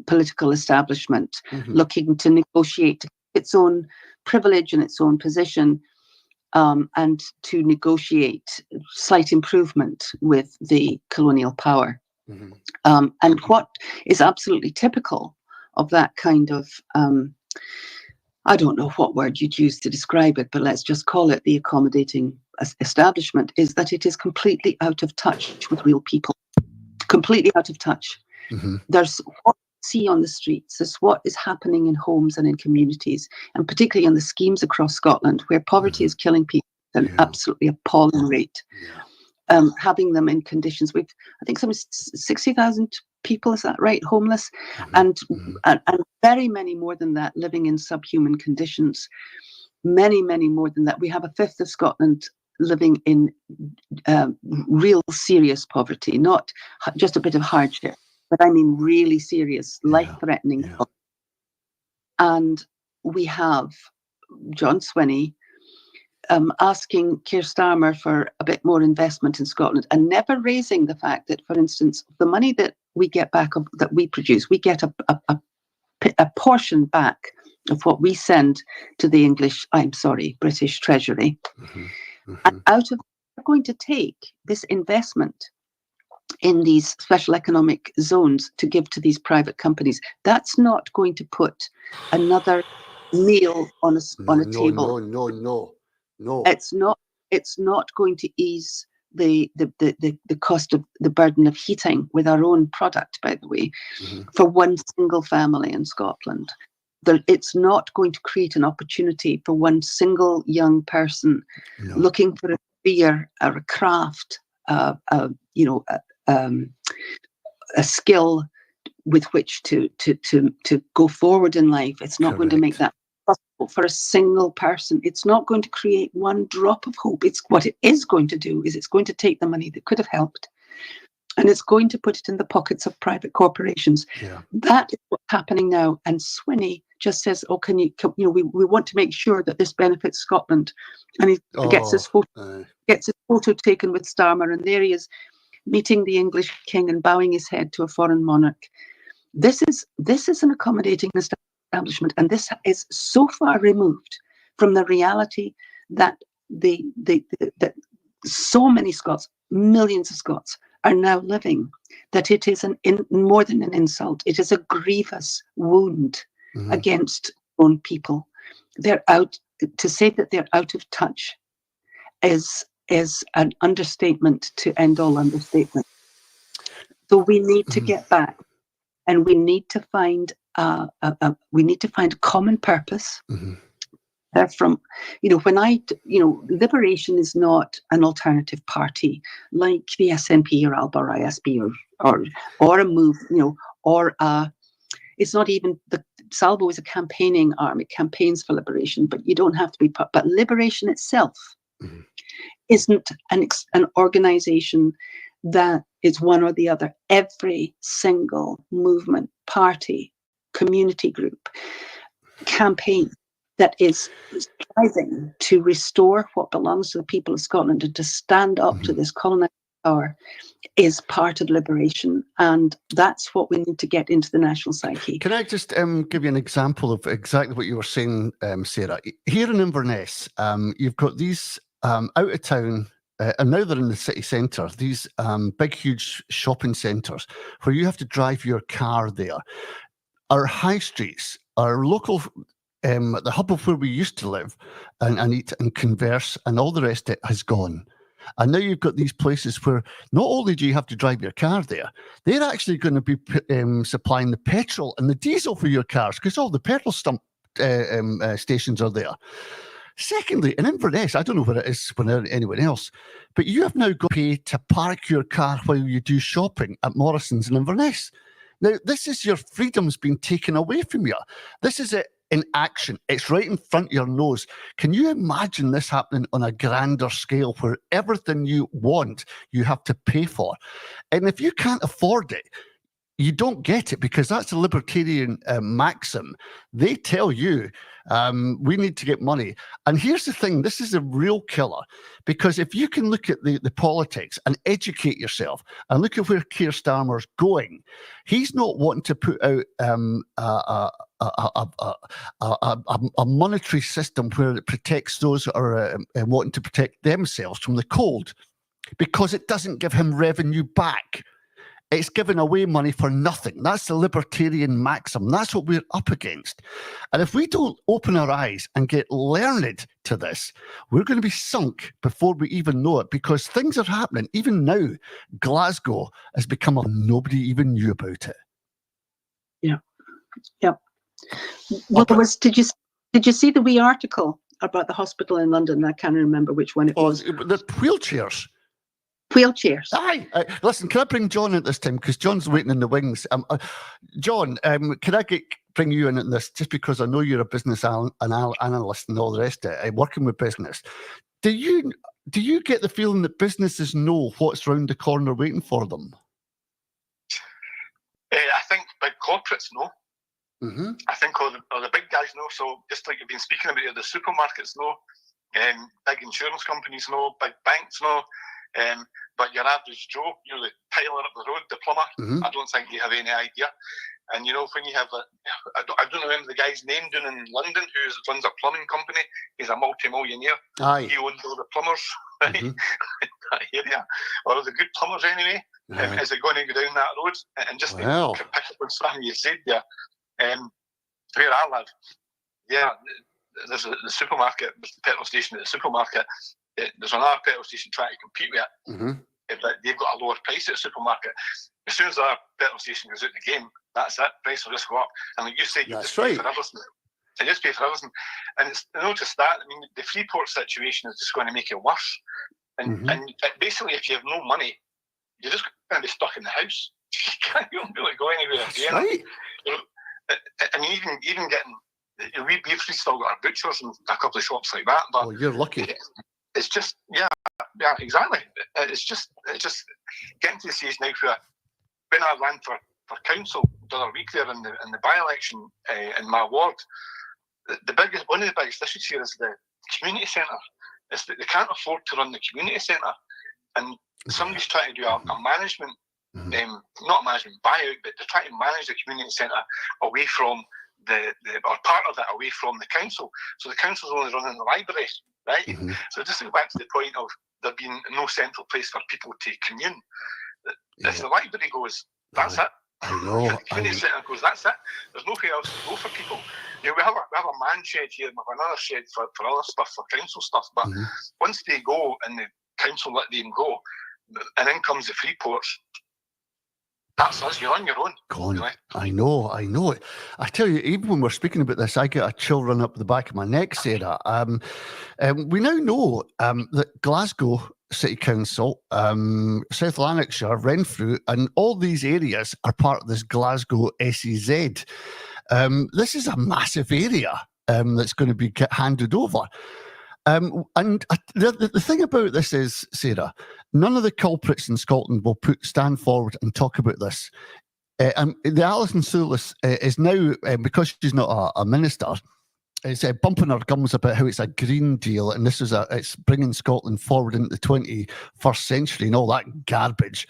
Speaker 1: political establishment looking to negotiate its own privilege and its own position, and to negotiate slight improvement with the colonial power. And what is absolutely typical of that kind of, I don't know what word you'd use to describe it, but let's just call it the accommodating establishment, is that it is completely out of touch with real people, completely out of touch. There's what see on the streets is what is happening in homes and in communities, and particularly in the schemes across Scotland where poverty is killing people at an absolutely appalling rate. Having them in conditions, I think some 60,000 people, is that right, homeless, and very many more than that living in subhuman conditions. Many more than that. We have a fifth of Scotland living in real serious poverty, not just a bit of hardship, but I mean really serious, life-threatening. And we have John Swinney asking Keir Starmer for a bit more investment in Scotland, and never raising the fact that, for instance, the money that we get back that we produce, we get a portion back of what we send to the British Treasury. And out of, we're going to take this investment in these special economic zones to give to these private companies. That's not going to put another meal on a table.
Speaker 2: No.
Speaker 1: It's not going to ease the cost of the burden of heating with our own product, by the way, for one single family in Scotland. It's not going to create an opportunity for one single young person looking for a career or a craft, a skill with which to go forward in life. It's not going to make that possible for a single person. It's not going to create one drop of hope. It's what it is going to do is it's going to take the money that could have helped, and it's going to put it in the pockets of private corporations. That is what's happening now. And Swinney just says, "Oh, we want to make sure that this benefits Scotland," and he gets his photo taken with Starmer, and there he is, meeting the English king and bowing his head to a foreign monarch. This is an accommodating establishment, and this is so far removed from the reality that that so many Scots, millions of Scots, are now living, that it is more than an insult. It is a grievous wound against own people. They're out. To say that they're out of touch is an understatement to end all understatement. So we need to get back, and we need to find a common purpose. From, Liberation is not an alternative party like the SNP or Alba or ISB or a move, it's not even Salvo is a campaigning arm. It campaigns for liberation, but you don't have to be part. But liberation itself isn't an organisation that is one or the other. Every single movement, party, community group, campaign that is striving to restore what belongs to the people of Scotland and to stand up to this colonised power is part of liberation, and that's what we need to get into the national psyche.
Speaker 2: Can I just give you an example of exactly what you were saying, Sarah? Here in Inverness, you've got these out of town, and now they're in the city centre, these big, huge shopping centres where you have to drive your car there. Our high streets, our local, the hub of where we used to live and eat and converse and all the rest of it has gone. And now you've got these places where not only do you have to drive your car there, they're actually going to be supplying the petrol and the diesel for your cars because all the petrol stations are there. Secondly, in Inverness, I don't know where it is for anyone else, but you have now got to pay to park your car while you do shopping at Morrison's in Inverness. Now, this is your freedoms being taken away from you. This is it in action. It's right in front of your nose. Can you imagine this happening on a grander scale where everything you want, you have to pay for? And if you can't afford it, you don't get it, because that's a libertarian maxim. They tell you, we need to get money. And here's the thing, this is a real killer, because if you can look at the politics and educate yourself and look at where Keir Starmer's going, he's not wanting to put out a monetary system where it protects those that are wanting to protect themselves from the cold, because it doesn't give him revenue back. It's giving away money for nothing. That's the libertarian maxim. That's what we're up against. And if we don't open our eyes and get learned to this, we're going to be sunk before we even know it, because things are happening. Even now, Glasgow has become nobody even knew about it.
Speaker 1: Yeah. Yeah. Well, did you see the wee article about the hospital in London? I can't remember which one it was.
Speaker 2: The wheelchairs.
Speaker 1: Wheelchairs.
Speaker 2: Aye. Listen, can I bring John in this time? Because John's waiting in the wings. John, can I bring you in this, just because I know you're a business analyst and all the rest of it, working with business. Do you get the feeling that businesses know what's round the corner waiting for them?
Speaker 3: I think big corporates know.
Speaker 2: Mm-hmm.
Speaker 3: I think all the big guys know. So just like you've been speaking about here, the supermarkets know, big insurance companies know, big banks know. But your average Joe, the tiler up the road, the plumber, I don't think you have any idea. And when you have I don't remember the guy's name down in London who runs a plumbing company. He's a multi-millionaire.
Speaker 2: Aye.
Speaker 3: He owns all the plumbers, right? In that area, or the good plumbers anyway. Is it going to go down that road? And just to pick up on something you said there, where I live, there's the supermarket, there's the petrol station at the supermarket. There's another petrol station trying to compete with it, but they've got a lower price at the supermarket. As soon as our petrol station goes out the game, that's it. Price will just go up. And like you said, you just pay for everything. You just pay for everything. And it's not just that. I mean, the Freeport situation is just going to make it worse. And basically, if you have no money, you're just going to be stuck in the house. You won't be able to go anywhere again.
Speaker 2: Right.
Speaker 3: I mean, even getting, we've still got our butchers and a couple of shops like that. But
Speaker 2: you're lucky.
Speaker 3: It's just, yeah, exactly. It's just getting to the stage now where when I ran for council the other week there in the by-election in my ward, one of the biggest issues here is the community centre. It's that they can't afford to run the community centre, and somebody's trying to do a management, not a management buyout, but they're trying to manage the community centre away from or part of it away from the council. So the council's only running the library. Right? So just to go back to the point of there being no central place for people to commune. If the library goes, that's it.
Speaker 2: I know.
Speaker 3: If the community centre goes, that's it. There's nowhere else to go for people. We have a man shed here, we have another shed for other stuff, for council stuff. But once they go and the council let them go, and then comes the Freeports, that's us. You're on your own.
Speaker 2: Really. I know it. I tell you, even when we're speaking about this, I get a chill run up the back of my neck, Sarah. We now know that Glasgow City Council, South Lanarkshire, Renfrew, and all these areas are part of this Glasgow SEZ. This is a massive area that's going to be handed over. And the thing about this is, Sarah, none of the culprits in Scotland will stand forward and talk about this. And the Alison Soulis is now, because she's not a minister, is bumping her gums about how it's a Green Deal and it's bringing Scotland forward into the 21st century and all that garbage.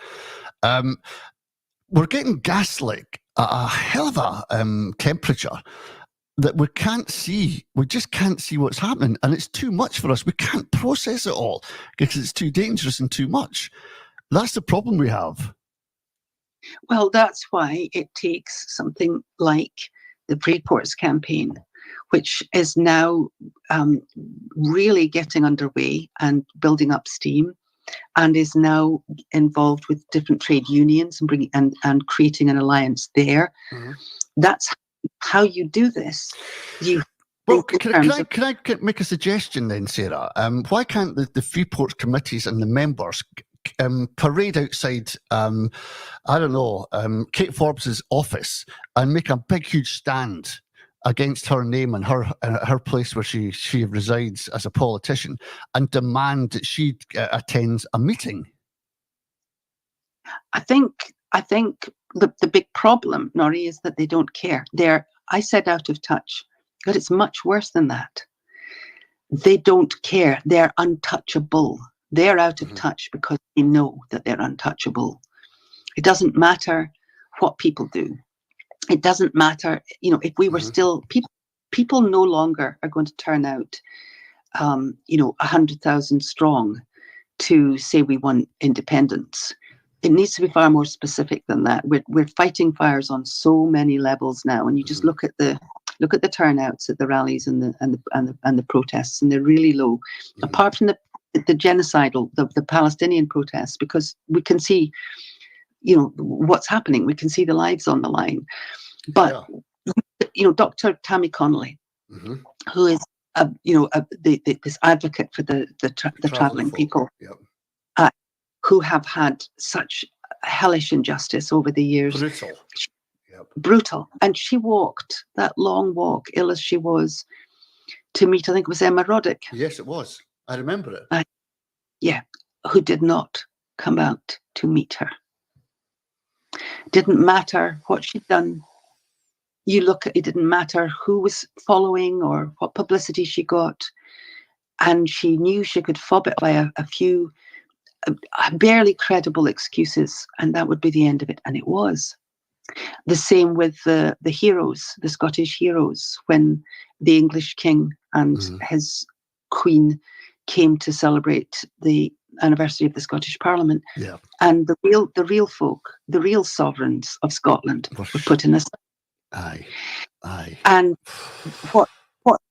Speaker 2: We're getting gaslit at a hell of a temperature that we can't see. We just can't see what's happening, and it's too much for us. We can't process it all because it's too dangerous and too much. That's the problem we have.
Speaker 1: Well, that's why it takes something like the Reports campaign, which is now really getting underway and building up steam, and is now involved with different trade unions and bringing and creating an alliance there. Mm-hmm. That's how you do this.
Speaker 2: Can I make a suggestion then, Sarah? Why can't the Freeport committees and the members parade outside, I don't know, Kate Forbes's office and make a big, huge stand against her name and her place where she resides as a politician, and demand that she attends a meeting?
Speaker 1: I think the big problem, Norrie, is that they don't care. I said out of touch, but it's much worse than that. They don't care. They're untouchable. They're out of touch because they know that they're untouchable. It doesn't matter what people do. It doesn't matter, if we were still, people no longer are going to turn out, 100,000 strong to say we want independence. It needs to be far more specific than that. We're fighting fires on so many levels now, and you just look at the turnouts at the rallies and the protests, and they're really low. Apart from the genocidal, the Palestinian protests, because we can see, what's happening. We can see the lives on the line. But Dr. Tammy Connolly, who is this advocate for the travelling people, who have had such hellish injustice over the years. Brutal. And she walked that long walk, ill as she was, to meet, I think it was Emma Roddick.
Speaker 2: Yes, it was. I remember it.
Speaker 1: Who did not come out to meet her. Didn't matter what she'd done. It didn't matter who was following or what publicity she got. And she knew she could fob it by a few barely credible excuses, and that would be the end of it. And it was. The same with the heroes, the Scottish heroes, when the English king and his queen came to celebrate the anniversary of the Scottish Parliament. Yeah. And the real folk, the real sovereigns of Scotland were put in a...
Speaker 2: Aye.
Speaker 1: And what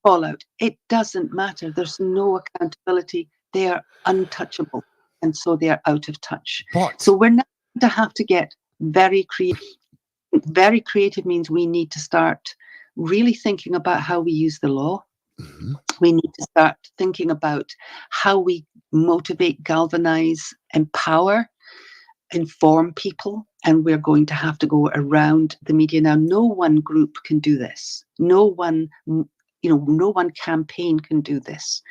Speaker 1: fallout? It doesn't matter. There's no accountability. They are untouchable, and so they are out of touch. So we're now going to have to get very creative. Very creative means we need to start really thinking about how we use the law. We need to start thinking about how we motivate, galvanize, empower, inform people. And we're going to have to go around the media. Now, no one group can do this. No one campaign can do this.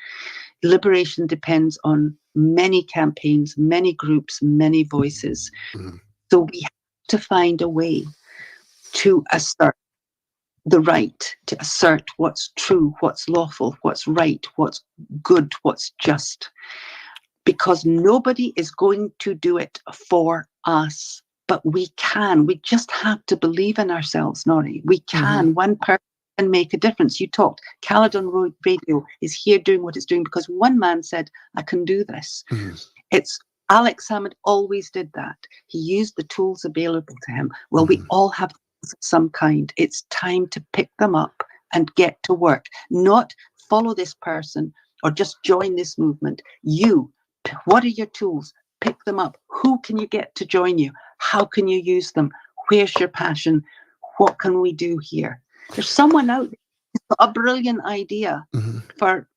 Speaker 1: Liberation depends on many campaigns, many groups, many voices. So we have to find a way to assert the right, to assert what's true, what's lawful, what's right, what's good, what's just. Because nobody is going to do it for us, but we can. We just have to believe in ourselves, Norrie. We can. One person can make a difference. You talked, Caledon Road Radio is here doing what it's doing because one man said, I can do this. It's Alex Salmond always did that. He used the tools available to him. Well, we all have some kind. It's time to pick them up and get to work, not follow this person or just join this movement. What are your tools? Pick them up. Who can you get to join you? How can you use them? Where's your passion? What can we do here? There's someone out there who's got a brilliant idea for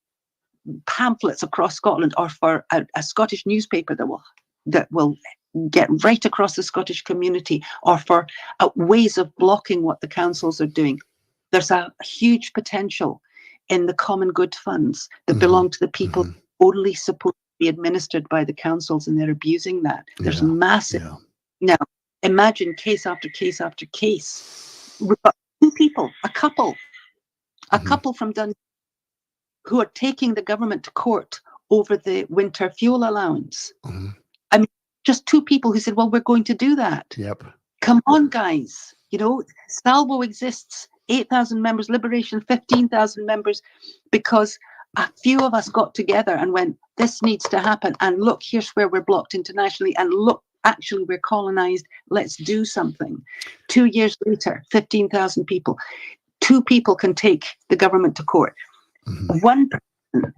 Speaker 1: pamphlets across Scotland, or for a Scottish newspaper that will get right across the Scottish community, or for ways of blocking what the councils are doing. There's a huge potential in the common good funds that belong to the people only supposed to be administered by the councils, and they're abusing that. There's massive. Now, imagine case after case after case. We've got two people, a couple from Dundee who are taking the government to court over the winter fuel allowance. I mean, just two people who said, well, we're going to do that.
Speaker 2: Yep.
Speaker 1: Come on, guys. You know, Salvo exists, 8,000 members, Liberation, 15,000 members, because a few of us got together and went, this needs to happen. And look, here's where we're blocked internationally. And look, actually, we're colonized. Let's do something. 2 years later, 15,000 people. Two people can take the government to court. One person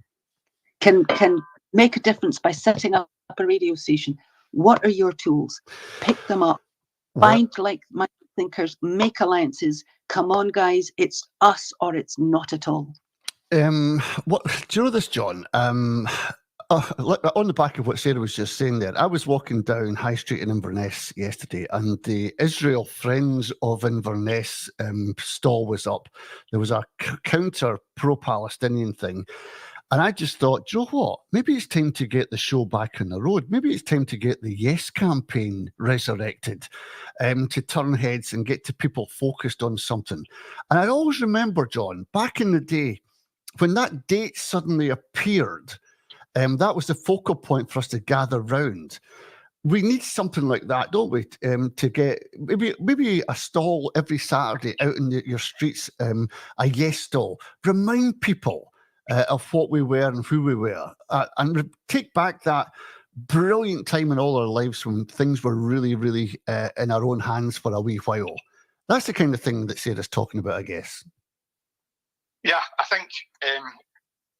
Speaker 1: can make a difference by setting up a radio station. What are your tools? Pick them up. Find like-minded thinkers. Make alliances. Come on, guys. It's us or it's not at all.
Speaker 2: What do you know this, John? On the back of what Sarah was just saying there, I was walking down High Street in Inverness yesterday, and the Israel Friends of Inverness stall was up. There was a counter pro-Palestinian thing. And I just thought, do you know what? Maybe it's time to get the show back on the road. Maybe it's time to get the Yes campaign resurrected, to turn heads and get to people focused on something. And I always remember, John, back in the day, when that date suddenly appeared, that was the focal point for us to gather round. We need something like that, don't we? To get maybe a stall every Saturday out in your streets, a Yes stall. Remind people of what we were and who we were, and take back that brilliant time in all our lives when things were really, really in our own hands for a wee while. That's the kind of thing that Sarah's talking about, I guess.
Speaker 3: Yeah, I think,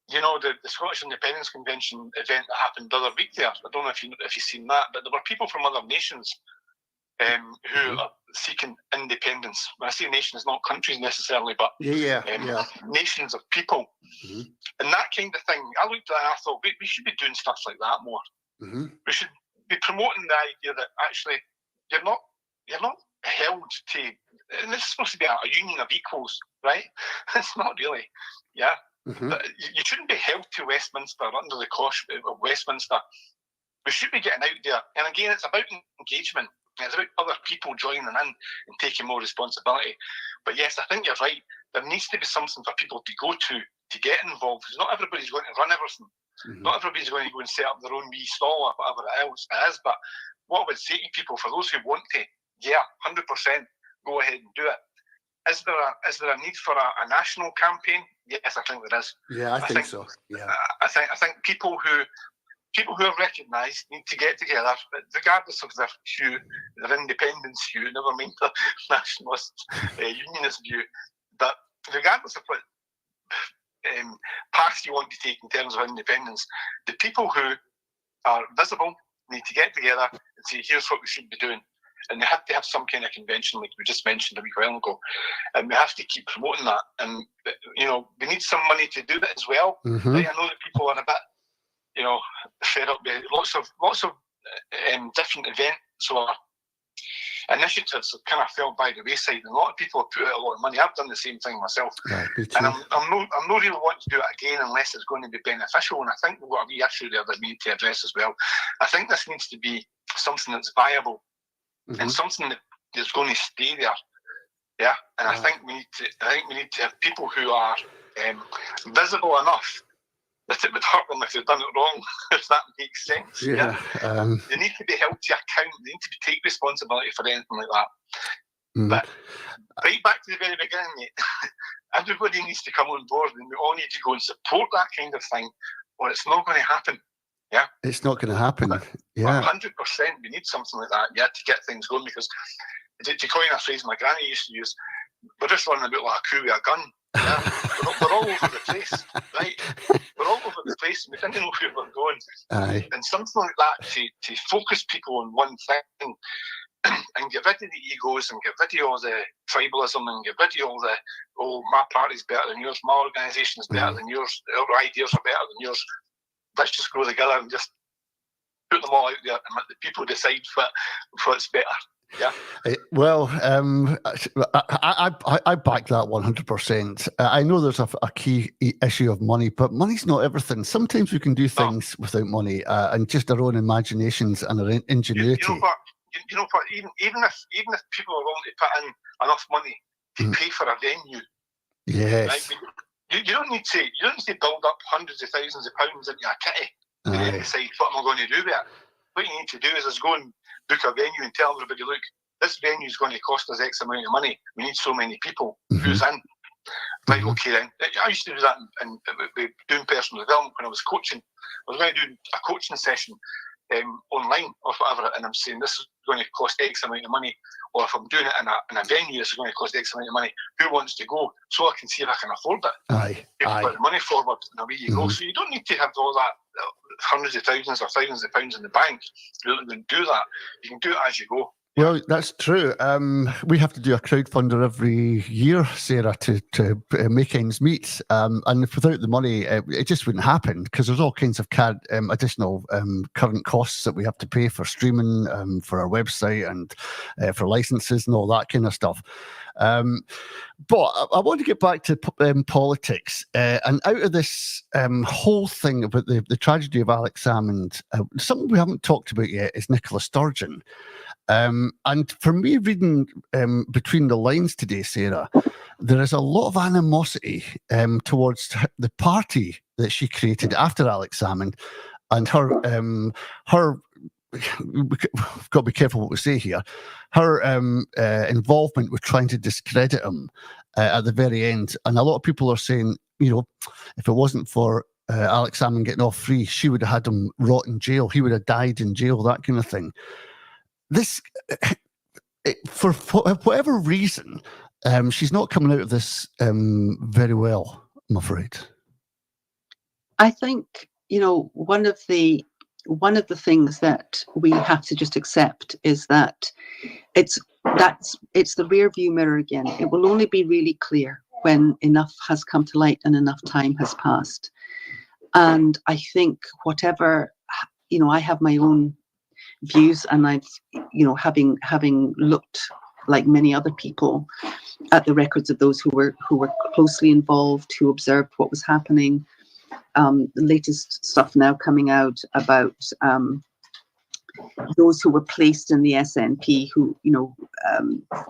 Speaker 3: you know, the Scottish Independence Convention event that happened the other week there, I don't know if you've seen that, but there were people from other nations who are seeking independence. When I say nations, not countries necessarily, but nations of people. And that kind of thing, I looked at it and I thought, we should be doing stuff like that more. We should be promoting the idea that actually you're not held to, and this is supposed to be a union of equals, right? It's not really, But you shouldn't be held to Westminster, under the cosh of Westminster. We should be getting out there. And again, it's about engagement. It's about other people joining in and taking more responsibility. But yes, I think you're right. There needs to be something for people to go to get involved. Because not everybody's going to run everything. Not everybody's going to go and set up their own wee stall or whatever else it is. But what I would say to people, for those who want to, 100%, go ahead and do it. Is there a need for a national campaign? Yes, I think there is.
Speaker 2: Yeah, I think so. Yeah,
Speaker 3: I think people who are recognised need to get together, regardless of their view, their independence view, never mind their nationalist, unionist view. But regardless of what path you want to take in terms of independence, the people who are visible need to get together and say, here's what we should be doing. And they have to have some kind of convention, like we just mentioned a wee while ago. And we have to keep promoting that. And, you know, we need some money to do that as well. Right? I know that people are a bit, you know, fed up with lots of different events or initiatives that kind of fell by the wayside. And a lot of people have put out a lot of money. I've done the same thing myself.
Speaker 2: Right,
Speaker 3: and I'm not really wanting to do it again unless it's going to be beneficial. And I think we've got a wee issue there that we need to address as well. I think this needs to be something that's viable. And something that is going to stay there, And I think we need to have people who are visible enough that it would hurt them if they've done it wrong. If that makes sense. They need to be held to account. They need to take responsibility for anything like that. But right back to the very beginning, mate, everybody needs to come on board, and we all need to go and support that kind of thing, or it's not going to happen. Yeah,
Speaker 2: it's not going to happen.
Speaker 3: 100%. We need something like that, to get things going. Because to coin a phrase my granny used to use, we're just running about like a crew with a gun. Yeah, we're all over the place, right? We're all over the place, and we didn't know where we're going.
Speaker 2: Aye.
Speaker 3: And something like that to focus people on one thing, and get rid of the egos, and get rid of all the tribalism, and get rid of all the my party's better than yours, my organisation is better than yours, our ideas are better than yours. Let's just go together and just put them all out there and let the people decide what's better. Yeah.
Speaker 2: Well, I back that 100%. I know there's a key issue of money, but money's not everything. Sometimes we can do things without money and just our own imaginations and our ingenuity.
Speaker 3: You know what? Even if people are willing to put in enough money to pay for a venue,
Speaker 2: yes,
Speaker 3: right? You don't need to build up hundreds of thousands of pounds into a kitty and then decide what am I going to do with it. What you need to do is go and book a venue and tell everybody, look, this venue is going to cost us X amount of money. We need so many people. Who's in? Right, okay then. I used to do that in doing personal development when I was coaching. I was going to do a coaching session online or whatever, and I'm saying this is going to cost X amount of money, or if I'm doing it in a venue, this is going to cost X amount of money. Who wants to go? So I can see if I can afford it. Put the money forward, and away you go. So you don't need to have all that hundreds of thousands or thousands of pounds in the bank to do that. You can do it as you go.
Speaker 2: Well, that's true. We have to do a crowdfunder every year, Sarah, to make ends meet. And without the money, it just wouldn't happen because there's all kinds of additional current costs that we have to pay for streaming, for our website, and for licenses and all that kind of stuff. But I want to get back to politics. And out of this whole thing about the tragedy of Alex Salmond, something we haven't talked about yet is Nicola Sturgeon. And for me, reading between the lines today, Sarah, there is a lot of animosity towards the party that she created after Alex Salmond, and her. We've got to be careful what we say here. Her involvement with trying to discredit him at the very end, and a lot of people are saying, if it wasn't for Alex Salmond getting off free, she would have had him rot in jail. He would have died in jail. That kind of thing. This, for whatever reason, she's not coming out of this very well, I'm afraid.
Speaker 1: I think, one of the things that we have to just accept is that it's the rear view mirror again. It will only be really clear when enough has come to light and enough time has passed. And I think whatever, I have my own views, and I've, having looked like many other people at the records of those who were closely involved, who observed what was happening. The latest stuff now coming out about those who were placed in the SNP, who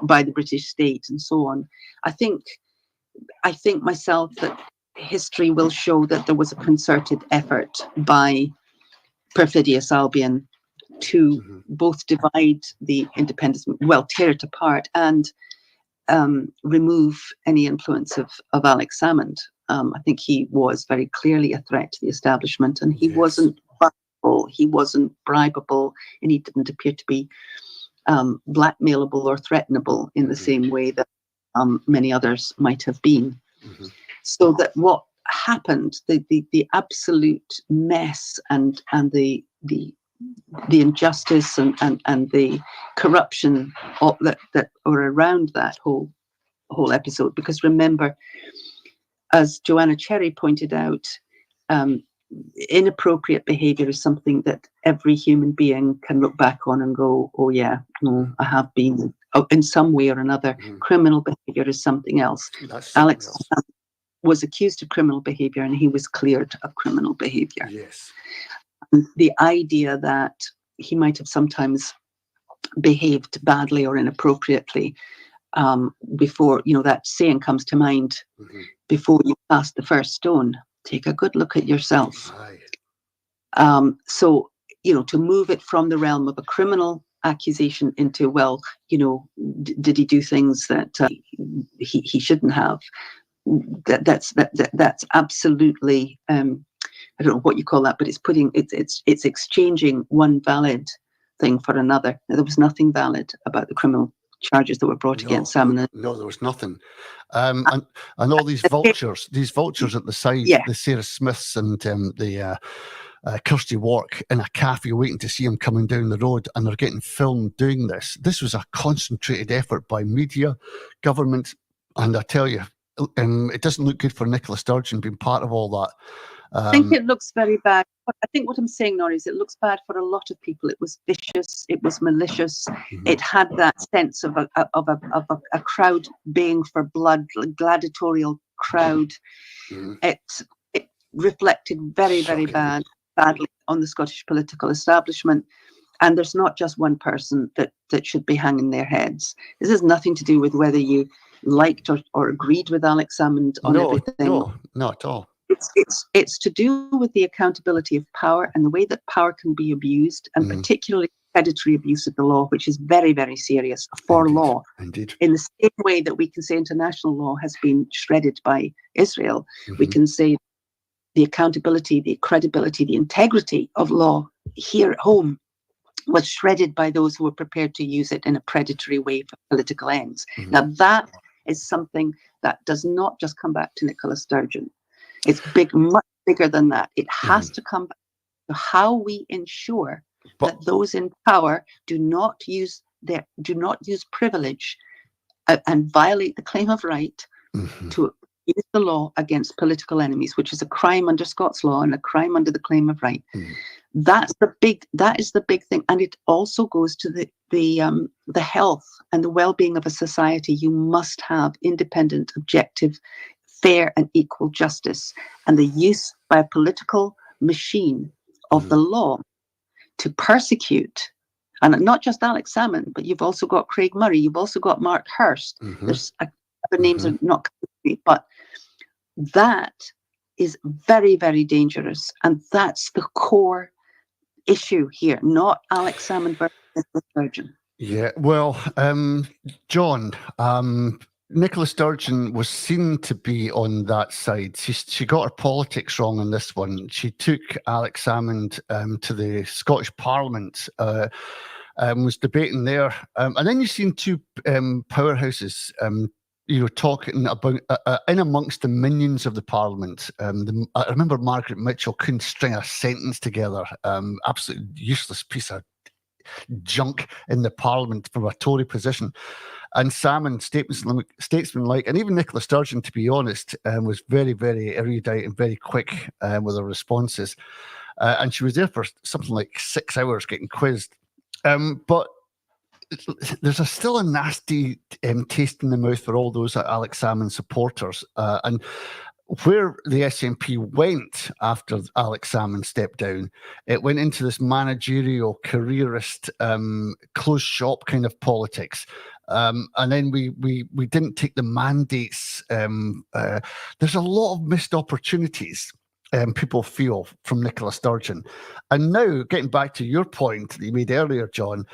Speaker 1: by the British state and so on. I think myself that history will show that there was a concerted effort by perfidious Albion to both divide the independence, tear it apart, and remove any influence of Alex Salmond. I think he was very clearly a threat to the establishment, and he wasn't bribable, he wasn't bribable, and he didn't appear to be blackmailable or threatenable in the same way that many others might have been. So that what happened, the absolute mess and the injustice and the corruption that were around that whole episode. Because remember, as Joanna Cherry pointed out, inappropriate behaviour is something that every human being can look back on and go, oh yeah, no, I have been in some way or another. Criminal behaviour is something else. Alex was accused of criminal behaviour and he was cleared of criminal behaviour.
Speaker 2: Yes.
Speaker 1: The idea that he might have sometimes behaved badly or inappropriately before, that saying comes to mind, before you cast the first stone, take a good look at yourself. So, to move it from the realm of a criminal accusation into, did he do things that he shouldn't have? That's absolutely, I don't know what you call that, but it's exchanging one valid thing for another. There was nothing valid about the criminal charges that were brought against Salmond.
Speaker 2: No, there was nothing. And all these vultures at the side, the Sarah Smiths and the Kirsty Wark in a cafe waiting to see him coming down the road, and they're getting filmed doing this. This was a concentrated effort by media, government, and I tell you, it doesn't look good for Nicola Sturgeon being part of all that.
Speaker 1: I think it looks very bad. I think what I'm saying, Nori, is it looks bad for a lot of people. It was vicious. It was malicious. It had that sense of a crowd baying for blood, a gladiatorial crowd. It reflected very, very badly on the Scottish political establishment. And there's not just one person that should be hanging their heads. This has nothing to do with whether you liked or agreed with Alex Salmond on everything.
Speaker 2: No, not at all.
Speaker 1: It's to do with the accountability of power and the way that power can be abused, and particularly predatory abuse of the law, which is very, very serious for law.
Speaker 2: Indeed.
Speaker 1: In the same way that we can say international law has been shredded by Israel, we can say the accountability, the credibility, the integrity of law here at home was shredded by those who were prepared to use it in a predatory way for political ends. Now, that is something that does not just come back to Nicola Sturgeon. It's big, much bigger than that. It has to come back to how we ensure that those in power do not use privilege and violate the claim of right to use the law against political enemies, which is a crime under Scots law and a crime under the claim of right. That is the big thing, and it also goes to the health and the well-being of a society. You must have independent, objective, fair, and equal justice, and the use by a political machine of the law to persecute, and not just Alex Salmond, but you've also got Craig Murray, you've also got Mark Hurst. There's other names are not coming to me, but that is very, very dangerous, and that's the core issue here, not Alex Salmond versus Sturgeon.
Speaker 2: Yeah, well, John, Nicola Sturgeon was seen to be on that side. She got her politics wrong on this one. She took Alex Salmond to the Scottish Parliament, was debating there, and then you've seen two powerhouses talking about in amongst the minions of the Parliament. I remember Margaret Mitchell couldn't string a sentence together. Absolutely useless piece of junk in the Parliament from a Tory position. And Salmond, statesman-like, and even Nicola Sturgeon, to be honest, was very, very erudite and very quick with her responses. And she was there for something like 6 hours getting quizzed. But there's still a nasty taste in the mouth for all those Alex Salmond supporters. And where the SNP went after Alex Salmond stepped down, it went into this managerial, careerist, closed shop kind of politics. And then we didn't take the mandates. There's a lot of missed opportunities people feel from Nicola Sturgeon. And now, getting back to your point that you made earlier, John,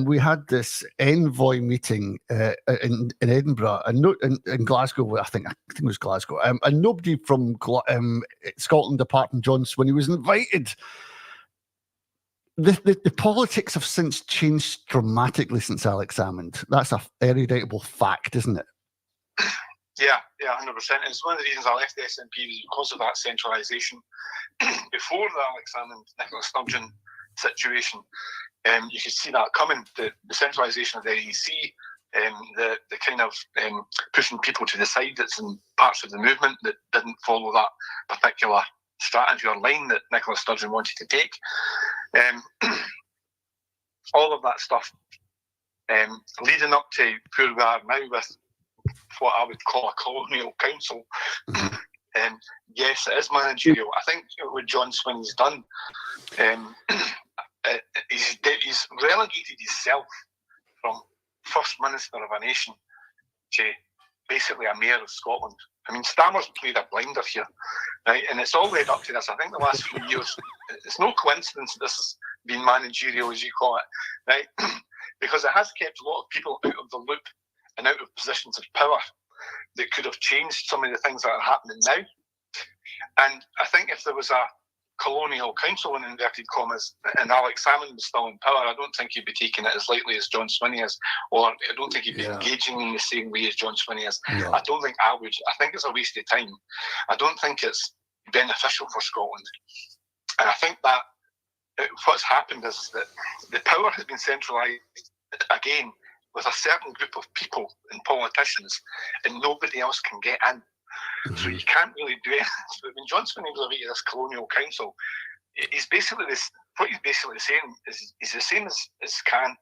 Speaker 2: we had this envoy meeting in Edinburgh, and in Glasgow, I think it was Glasgow, and nobody from Scotland, apart from John Swinney, was invited. The politics have since changed dramatically since Alex Salmond. That's a eruditable fact, isn't it?
Speaker 3: Yeah, 100%. It's one of the reasons I left the SNP was because of that centralisation. Before the Alex Salmond, Nicola Sturgeon situation, you could see that coming. The centralisation of the NEC, the kind of pushing people to the side that's in parts of the movement that didn't follow that particular strategy or line that Nicola Sturgeon wanted to take. All of that stuff leading up to where we are now with what I would call a colonial council. Yes, it is managerial. I think what John Swinney's done, he's relegated himself from First Minister of a nation to basically a Mayor of Scotland. I mean, Stammer's played a blinder here, right? And it's all led up to this. I think the last few years, it's no coincidence that this has been managerial, as you call it, right? Because it has kept a lot of people out of the loop and out of positions of power that could have changed some of the things that are happening now. And I think if there was a colonial council, in inverted commas, and Alex Salmond was still in power, I don't think he'd be taking it as lightly as John Swinney is, or I don't think he'd be engaging in the same way as John Swinney is. No. I don't think I would. I think it's a waste of time. I don't think it's beneficial for Scotland. And I think that what's happened is that the power has been centralised again with a certain group of people and politicians, and nobody else can get in. So you can't really do it. When Johnson was away to this colonial council, he's basically this. What he's basically saying is he's the same as Khan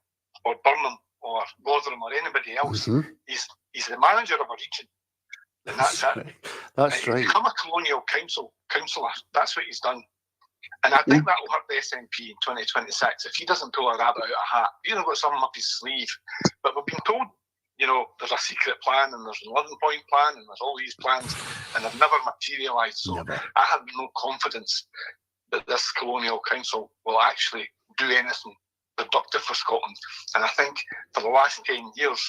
Speaker 3: or Burnham or Rotherham or anybody else. He's the manager of a region, and that's it.
Speaker 2: Right. That's right.
Speaker 3: He's become a colonial councillor. That's what he's done. And I think that will hurt the SNP in 2026 if he doesn't pull a rabbit out of a hat. He's got something up his sleeve. But we've been told, there's a secret plan and there's an 11-point plan and there's all these plans and they've never materialised. So I have no confidence that this colonial council will actually do anything productive for Scotland. And I think for the last 10 years,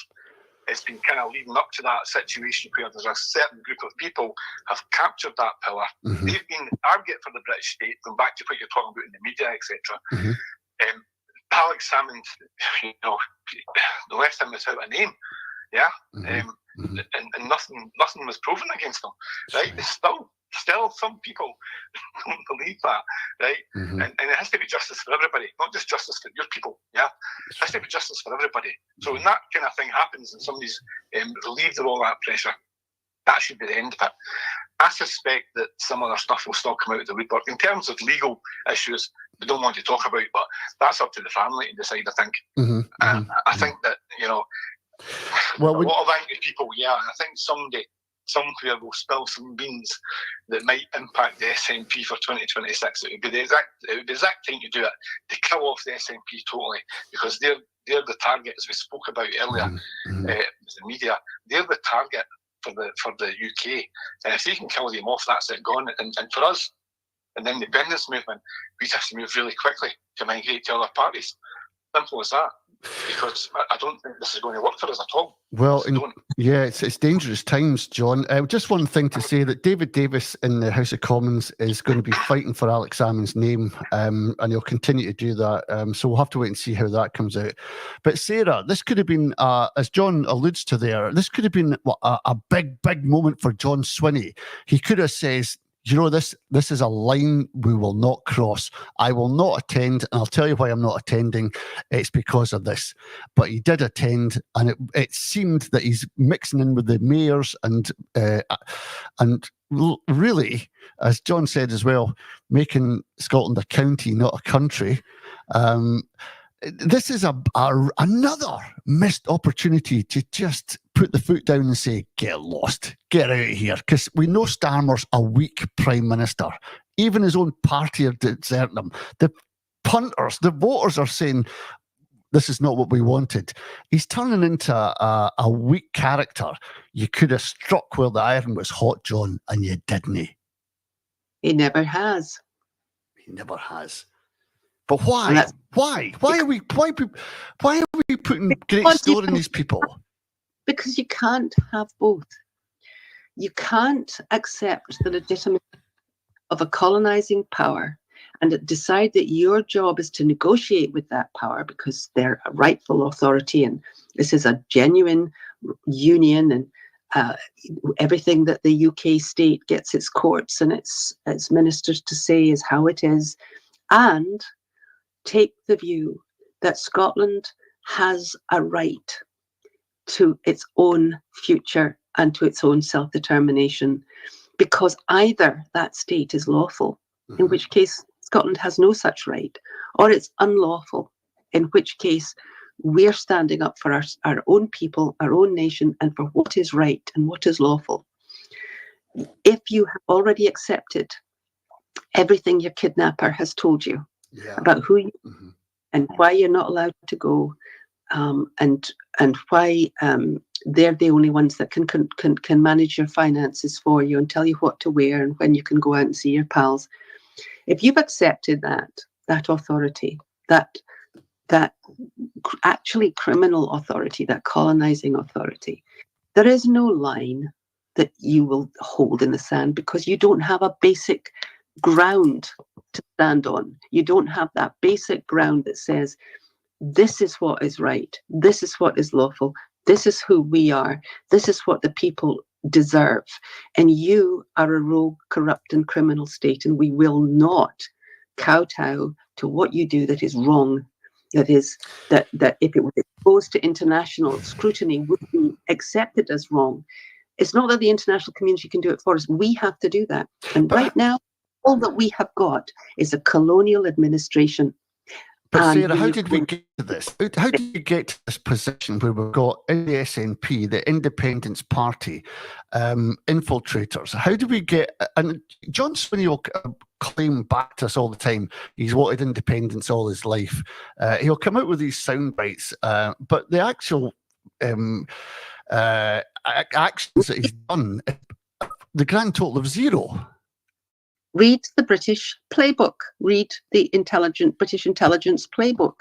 Speaker 3: it's been kind of leading up to that situation where there's a certain group of people have captured that power. They've been the target for the British state, going back to what you're talking about in the media, etc. Alex Salmond, the left him without a name, and nothing was proven against him, right? Still, some people don't believe that, right? And it has to be justice for everybody, not just justice for your people, It has to be justice for everybody. So when that kind of thing happens and somebody's relieved of all that pressure, that should be the end of it. I suspect that some other stuff will still come out of the woodwork. In terms of legal issues, we don't want to talk about, but that's up to the family to decide, I think. I think that, a lot of angry people, and I think someday, somewhere will spill some beans that might impact the SNP for 2026. It would be the exact time to do it, to kill off the SNP totally, because they're the target, as we spoke about earlier, the media. They're the target for the UK, and if they can kill them off, that's it, gone. And for us, in the independence movement, we have to move really quickly to migrate to other parties. Simple as that. Because I don't think this is going to work for us at all.
Speaker 2: Well, it's dangerous times, John. Just one thing to say, that David Davis in the House of Commons is going to be fighting for Alex Salmond's name, and he'll continue to do that. So we'll have to wait and see how that comes out. But Sarah, this could have been, as John alludes to there, this could have been a big moment for John Swinney. He could have said, this is a line we will not cross. I will not attend, and I'll tell you why I'm not attending. It's because of this. But he did attend, and it seemed that he's mixing in with the mayors and really, as John said as well, making Scotland a county, not a country. This is another missed opportunity to just put the foot down and say, get lost, get out of here. Because we know Starmer's a weak prime minister. Even his own party are deserting him. The punters, the voters are saying, this is not what we wanted. He's turning into a weak character. You could have struck where the iron was hot, John, and you didn't.
Speaker 1: He never has.
Speaker 2: He never has. But why? Why are we putting great store in these people?
Speaker 1: Because you can't have both. You can't accept the legitimacy of a colonizing power and decide that your job is to negotiate with that power because they're a rightful authority and this is a genuine union, and everything that the UK state gets its courts and its ministers to say is how it is, and take the view that Scotland has a right to its own future and to its own self-determination, because either that state is lawful, in which case Scotland has no such right, or it's unlawful, in which case we're standing up for our own people, our own nation, and for what is right and what is lawful. If you have already accepted everything your kidnapper has told you about who you are and why you're not allowed to go, and why they're the only ones that can manage your finances for you and tell you what to wear and when you can go out and see your pals. If you've accepted that authority, that actually criminal authority, that colonizing authority, there is no line that you will hold in the sand, because you don't have a basic ground to stand on. You don't have that basic ground that says, this is what is right, this is what is lawful, this is who we are, this is what the people deserve. And you are a rogue, corrupt and criminal state, and we will not kowtow to what you do that is wrong. That is, that if it was exposed to international scrutiny, would be accepted as wrong. It's not that the international community can do it for us. We have to do that. And right now, all that we have got is a colonial administration.
Speaker 2: But Sarah, how did we get to this? How did we get to this position where we've got in the SNP, the Independence Party, infiltrators? How do we get? And John Swinney will claim back to us all the time he's wanted independence all his life. He'll come out with these sound bites, but the actual actions that he's done, the grand total of zero.
Speaker 1: Read the British playbook. Read the British intelligence playbook.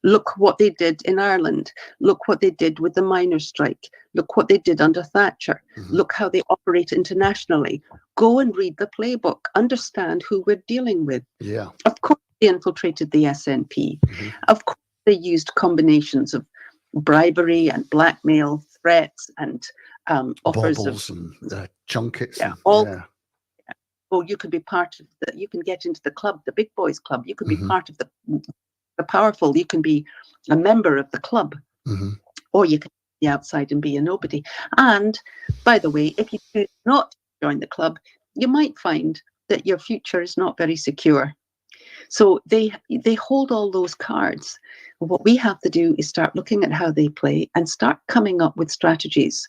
Speaker 1: Look what they did in Ireland. Look what they did with the miners' strike. Look what they did under Thatcher. Look how they operate internationally. Go and read the playbook. Understand who we're dealing with.
Speaker 2: Yeah.
Speaker 1: Of course, they infiltrated the SNP. Of course, they used combinations of bribery and blackmail, threats, and offers
Speaker 2: Baubles
Speaker 1: of
Speaker 2: and junkets.
Speaker 1: Yeah, or you could be part of you can get into the club, the big boys club. You could be part of the powerful. You can be a member of the club, or you can be outside and be a nobody. And by the way, if you do not join the club, you might find that your future is not very secure. So they hold all those cards. What we have to do is start looking at how they play and start coming up with strategies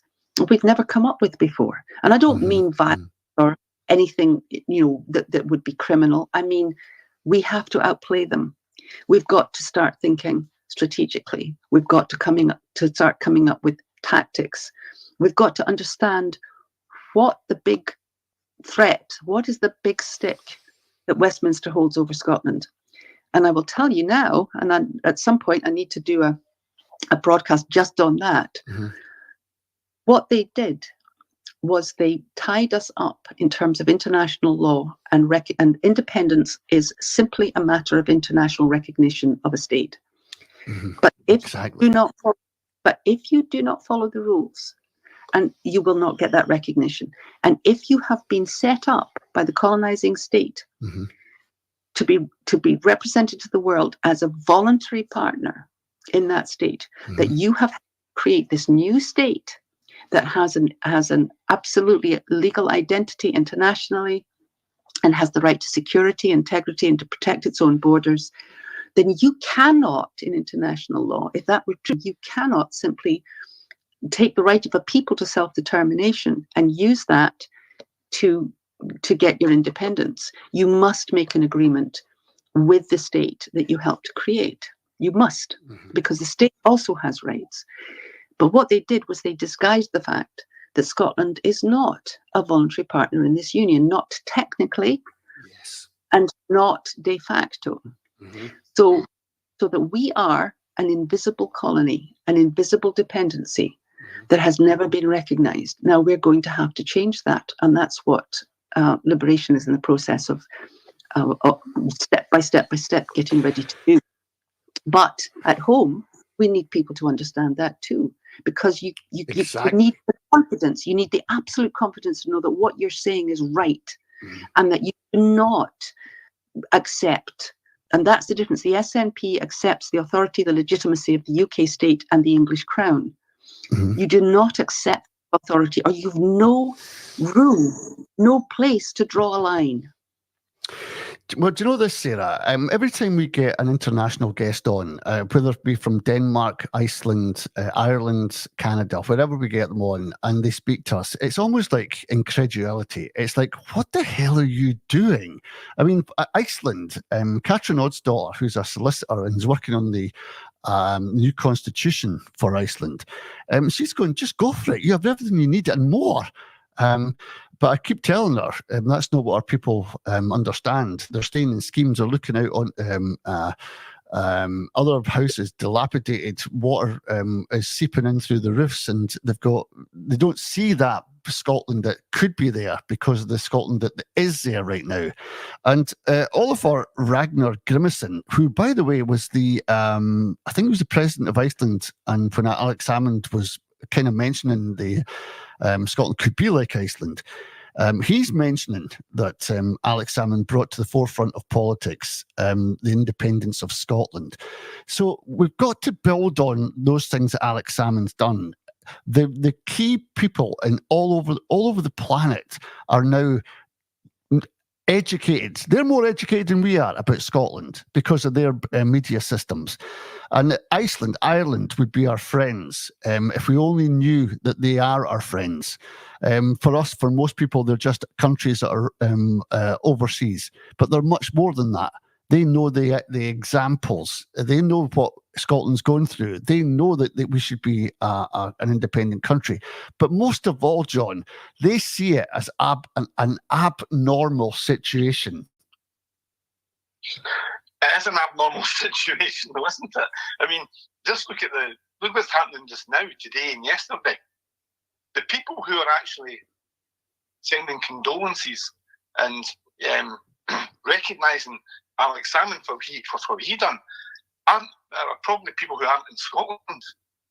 Speaker 1: we've never come up with before. And I don't mean violence or anything, that would be criminal. I mean, we have to outplay them. We've got to start thinking strategically. We've got to start coming up with tactics. We've got to understand what the big threat, what is the big stick that Westminster holds over Scotland. And I will tell you now, and at some point I need to do a broadcast just on that. What they did was they tied us up in terms of international law, and independence is simply a matter of international recognition of a state. But if you do not follow the rules, and you will not get that recognition. And if you have been set up by the colonizing state to be represented to the world as a voluntary partner in that state, that you have to create this new state that has an absolutely legal identity internationally and has the right to security, integrity, and to protect its own borders, then you cannot, in international law, if that were true, you cannot simply take the right of a people to self-determination and use that to get your independence. You must make an agreement with the state that you helped to create. You must, because the state also has rights. But what they did was they disguised the fact that Scotland is not a voluntary partner in this union, not technically, and not de facto. So that we are an invisible colony, an invisible dependency that has never been recognized. Now we're going to have to change that, and that's what Liberation is in the process of step by step getting ready to do. But at home, we need people to understand that too, because you need the confidence, you need the absolute confidence to know that what you're saying is right, and that you do not accept. And that's the difference. The SNP accepts the authority, the legitimacy of the UK state and the English crown. You do not accept authority, or you've no room, no place to draw a line.
Speaker 2: Well, do you know this, Sarah? Every time we get an international guest on, whether it be from Denmark, Iceland, Ireland, Canada, wherever we get them on, and they speak to us, it's almost like incredulity. It's like, what the hell are you doing? I mean, Iceland, Katrin Oddsdottir, who's a solicitor and is working on the new constitution for Iceland, she's going, just go for it. You have everything you need and more. But I keep telling her that's not what our people understand. They're staying in schemes, they're looking out on other houses, dilapidated, water is seeping in through the roofs, and they don't see that Scotland that could be there because of the Scotland that is there right now. And Ólafur Ragnar Grimmason, who, by the way, was I think he was the president of Iceland, and when Alex Salmond was kind of mentioning the Scotland could be like Iceland, he's mentioning that Alex Salmond brought to the forefront of politics the independence of Scotland. So we've got to build on those things that Alex Salmond's done. the key people in all over the planet are now educated. They're more educated than we are about Scotland because of their media systems. And Ireland would be our friends if we only knew that they are our friends. For most people, they're just countries that are overseas, but they're much more than that. They know the examples. They know what Scotland's going through. They know that we should be an independent country. But most of all, John, they see it as an abnormal situation.
Speaker 3: It is an abnormal situation, though, isn't it? I mean, just look what's happening just now, today and yesterday. The people who are actually sending condolences and recognising Alex Salmond for what he done are probably people who aren't in Scotland.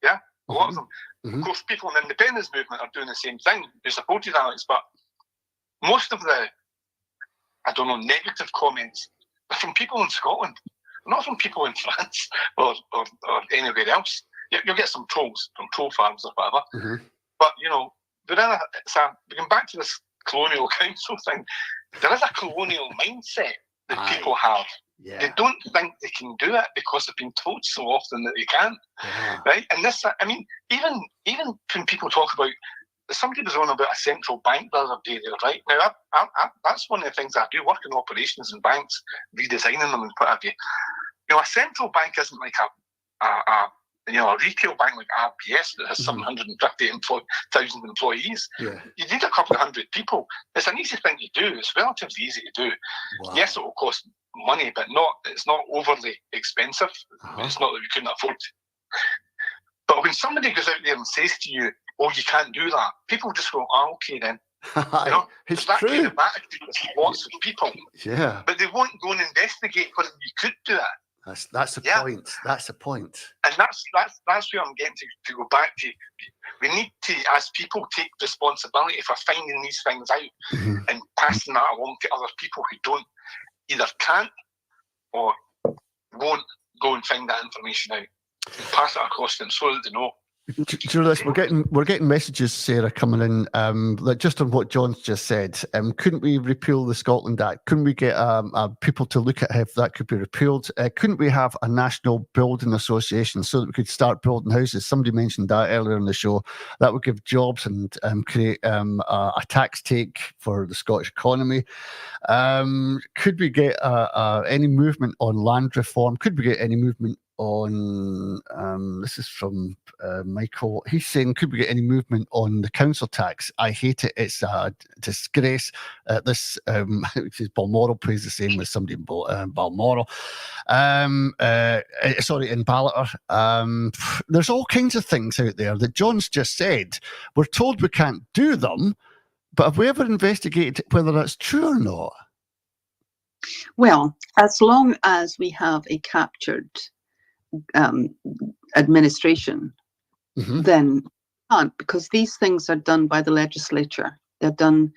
Speaker 3: Yeah, a lot of them. Of course, people in the independence movement are doing the same thing, who supported Alex, but most of the, negative comments are from people in Scotland, not from people in France or anywhere else. You'll get some trolls from troll farms or whatever. But, going back to this colonial council thing, there is a colonial mindset that people have. Yeah. They don't think they can do it because they've been told so often that they can't. Yeah. Right? And this, even when people talk about, somebody was on about a central bank the other day, right? Now, that's one of the things I do, work in operations in banks, redesigning them and what have you. A central bank isn't like a retail bank like RBS that has 750,000 employees. Yeah. You need a couple of hundred people. It's an easy thing to do. It's relatively easy to do. Wow. Yes, it will cost money, but it's not overly expensive. It's not that we couldn't afford it. But when somebody goes out there and says to you, "Oh, you can't do that," people just go, "Oh, okay then."
Speaker 2: It's
Speaker 3: that
Speaker 2: true.
Speaker 3: Kind of attitude with lots of people.
Speaker 2: Yeah.
Speaker 3: But they won't go and investigate whether you could do that.
Speaker 2: That's the point. That's the point.
Speaker 3: And that's where I'm getting to go back to. We need to, as people, take responsibility for finding these things out and passing that along to other people who either can't or won't go and find that information out. And pass it across to them so that they know.
Speaker 2: Do you know this? We're getting messages, Sarah, coming in. Just on what John's just said. Couldn't we repeal the Scotland Act? Couldn't we get people to look at if that could be repealed? Couldn't we have a national building association so that we could start building houses? Somebody mentioned that earlier in the show. That would give jobs and create a tax take for the Scottish economy. Could we get any movement on land reform? Could we get any movement on this is from Michael. He's saying, could we get any movement on the council tax? I hate it. It's a disgrace. This Balmoral plays the same as somebody in Balmoral. Sorry, in Ballater. There's all kinds of things out there that John's just said. We're told we can't do them, but have we ever investigated whether that's true or not?
Speaker 1: Well, as long as we have a captured administration, then can't, because these things are done by the legislature. They're done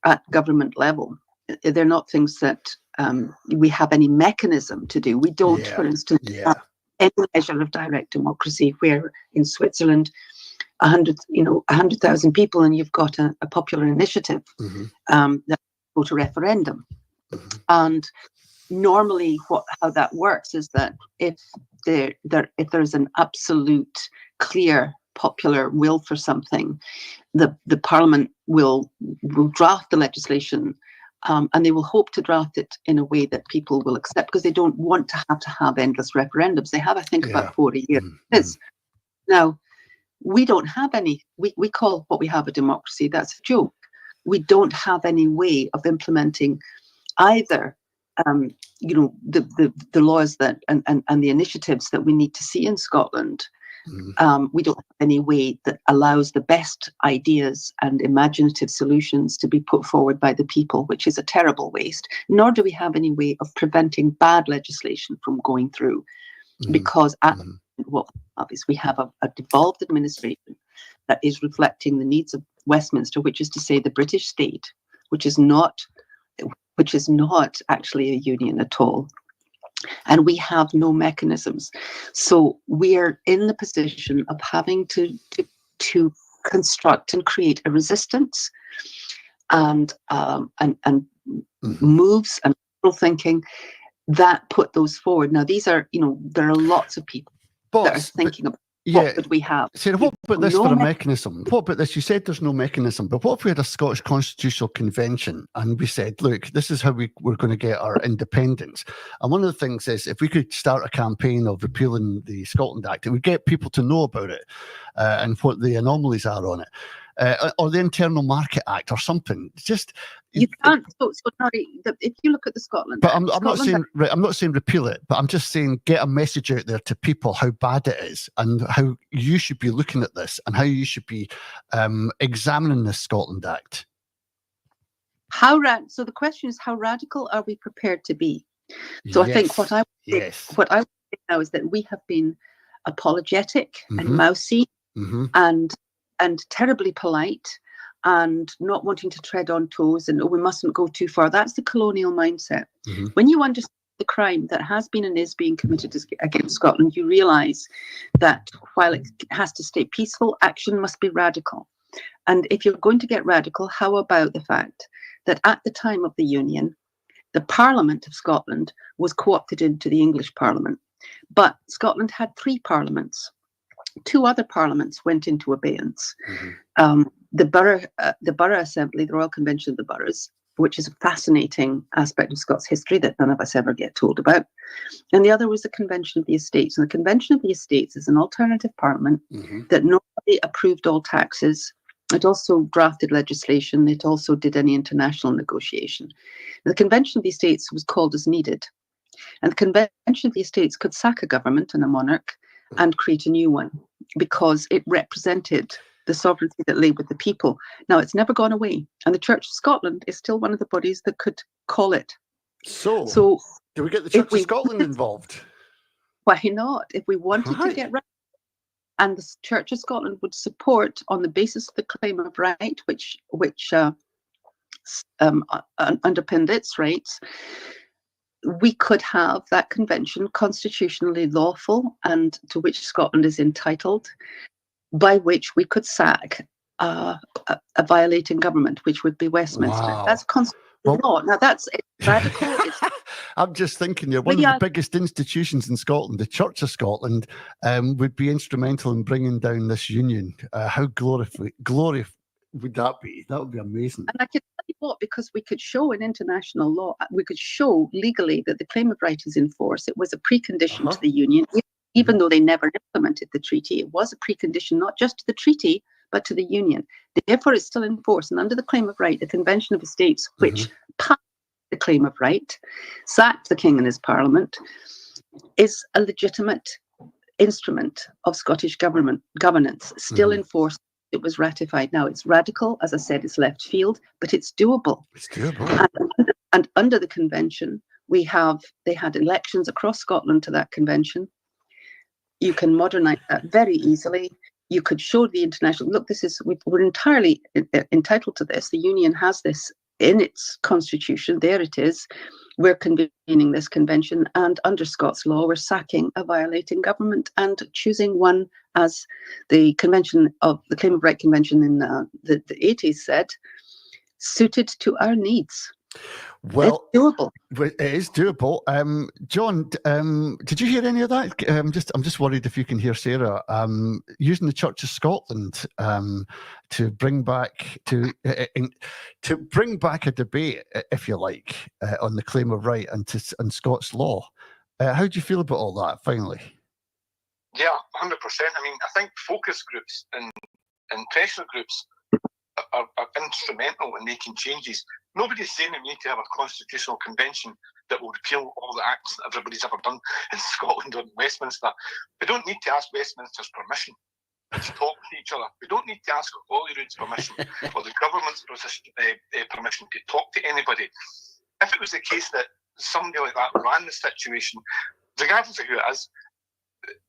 Speaker 1: at government level. They're not things that we have any mechanism to do. We don't, for instance, have any measure of direct democracy where in Switzerland 100,000 people and you've got a popular initiative that go to referendum. And normally how that works is that if there's an absolute clear popular will for something, the Parliament will draft the legislation, and they will hope to draft it in a way that people will accept, because they don't want to have endless referendums. They have, I think, about 4 a year. Now, we don't have any. We call what we have a democracy. That's a joke. We don't have any way of implementing either the laws that and the initiatives that we need to see in Scotland. We don't have any way that allows the best ideas and imaginative solutions to be put forward by the people, which is a terrible waste. Nor do we have any way of preventing bad legislation from going through, because what we have is we have a devolved administration that is reflecting the needs of Westminster, which is to say the British state, which is not actually a union at all. And we have no mechanisms. So we're in the position of having to to construct and create a resistance and moves and thinking that put those forward. Now, these are, there are lots of people that are thinking about what would we have.
Speaker 2: Sarah, what about this for a mechanism? What about this? You said there's no mechanism, but what if we had a Scottish Constitutional Convention and we said, look, this is how we're going to get our independence? And one of the things is, if we could start a campaign of repealing the Scotland Act, it would get people to know about it and what the anomalies are on it. Or the Internal Market Act or something. Just
Speaker 1: you can't. So if you look at the Scotland,
Speaker 2: but
Speaker 1: Act,
Speaker 2: I'm not saying repeal it, but I'm just saying get a message out there to people how bad it is and how you should be looking at this and how you should be examining this Scotland Act.
Speaker 1: So the question is, how radical are we prepared to be? So I think what I would say now is that we have been apologetic and mousy and terribly polite and not wanting to tread on toes and we mustn't go too far. That's the colonial mindset. When you understand the crime that has been and is being committed against Scotland, you realise that while it has to stay peaceful, action must be radical. And if you're going to get radical, how about the fact that at the time of the Union, the Parliament of Scotland was co-opted into the English Parliament, but Scotland had 3 parliaments. 2 other parliaments went into abeyance. The Borough Assembly, the Royal Convention of the Boroughs, which is a fascinating aspect of Scots history that none of us ever get told about. And the other was the Convention of the Estates. And the Convention of the Estates is an alternative parliament that not only approved all taxes, it also drafted legislation, it also did any international negotiation. The Convention of the Estates was called as needed. And the Convention of the Estates could sack a government and a monarch and create a new one because it represented the sovereignty that lay with the people. Now, it's never gone away. And the Church of Scotland is still one of the bodies that could call it.
Speaker 2: So do we get the Church of Scotland involved?
Speaker 1: Why not? If we wanted to get right, and the Church of Scotland would support on the basis of the claim of right, which underpinned its rights, we could have that convention constitutionally lawful and to which Scotland is entitled, by which we could sack a violating government, which would be Westminster.
Speaker 2: Wow.
Speaker 1: That's constitutional law. Now, it's radical.
Speaker 2: I'm just thinking here, one of the biggest institutions in Scotland, the Church of Scotland, would be instrumental in bringing down this union. How glorious would that be? That would be amazing.
Speaker 1: And I can tell you what, because we could show in international law, we could show legally that the claim of right is in force. It was a precondition to the union, even though they never implemented the treaty. It was a precondition not just to the treaty, but to the union. Therefore, it's still in force. And under the claim of right, the Convention of Estates, which passed the claim of right, sacked the king and his parliament, is a legitimate instrument of Scottish governance, still in force. It was ratified. Now, it's radical, as I said, it's left field, but it's doable.
Speaker 2: It's doable.
Speaker 1: And under the convention, they had elections across Scotland to that convention. You can modernise that very easily. You could show the international, look, we're entirely entitled to this. The union has this in its constitution. There it is. We're convening this convention, and under Scots law, we're sacking a violating government and choosing one, as the convention of the Claim of Right Convention in the 80s said, suited to our needs.
Speaker 2: Well,
Speaker 1: it's doable.
Speaker 2: It is doable. John, did you hear any of that? I'm just worried if you can hear Sarah. Using the Church of Scotland to bring back a debate, if you like, on the claim of right and Scots law. How do you feel about all that? Finally.
Speaker 3: Yeah, 100%. I mean, I think focus groups and pressure groups are instrumental in making changes. Nobody's saying we need to have a constitutional convention that will repeal all the acts that everybody's ever done in Scotland or in Westminster. We don't need to ask Westminster's permission to talk to each other. We don't need to ask Holyrood's permission or the government's permission to talk to anybody. If it was the case that somebody like that ran the situation, regardless of who it is,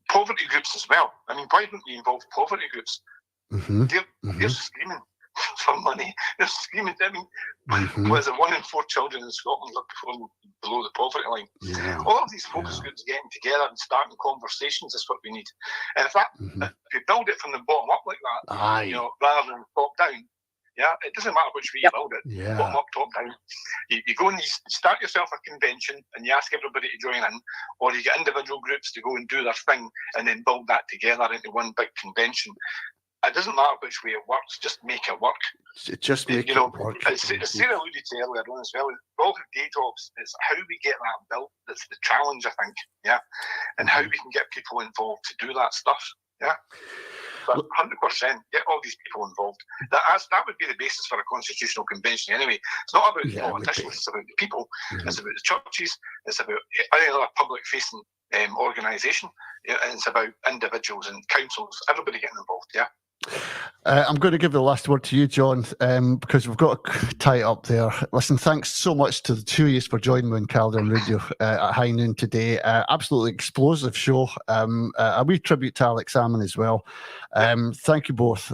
Speaker 3: poverty groups as well. I mean, why don't we involve poverty groups? They're screaming. for money. They're screaming. I mean, was it 1 in 4 children in Scotland live below the poverty line?
Speaker 2: Yeah.
Speaker 3: All of these focus groups getting together and starting conversations is what we need. And if you build it from the bottom up like that, rather than top down, it doesn't matter which way you build it, bottom up, top down. You go and you start yourself a convention and you ask everybody to join in, or you get individual groups to go and do their thing and then build that together into one big convention. It doesn't matter which way it works, just make it work.
Speaker 2: Just make it work.
Speaker 3: As Sarah alluded to earlier on as well, all the day jobs, it's how we get that built that's the challenge, I think, and how we can get people involved to do that stuff, But 100%, get all these people involved. That would be the basis for a constitutional convention anyway. It's not about the politicians, it's about the people, it's about the churches, it's about any other public-facing organisation, and it's about individuals and councils, everybody getting involved,
Speaker 2: I'm going to give the last word to you, John, because we've got to tie it up there. Listen, thanks so much to the two of you for joining me on Caldown Radio at high noon today. Absolutely explosive show. A wee tribute to Alex Salmond as well. Thank you both.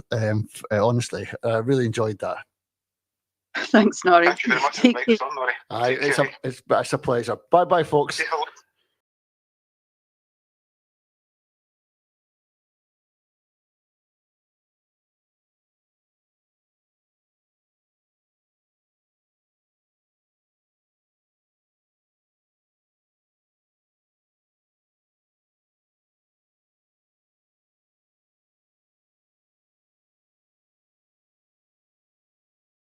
Speaker 2: Honestly, I really enjoyed that.
Speaker 1: Thanks, Norrie.
Speaker 3: Thank you very much for inviting us on, Norrie.
Speaker 2: It's a pleasure. Bye-bye, folks.
Speaker 3: Say hello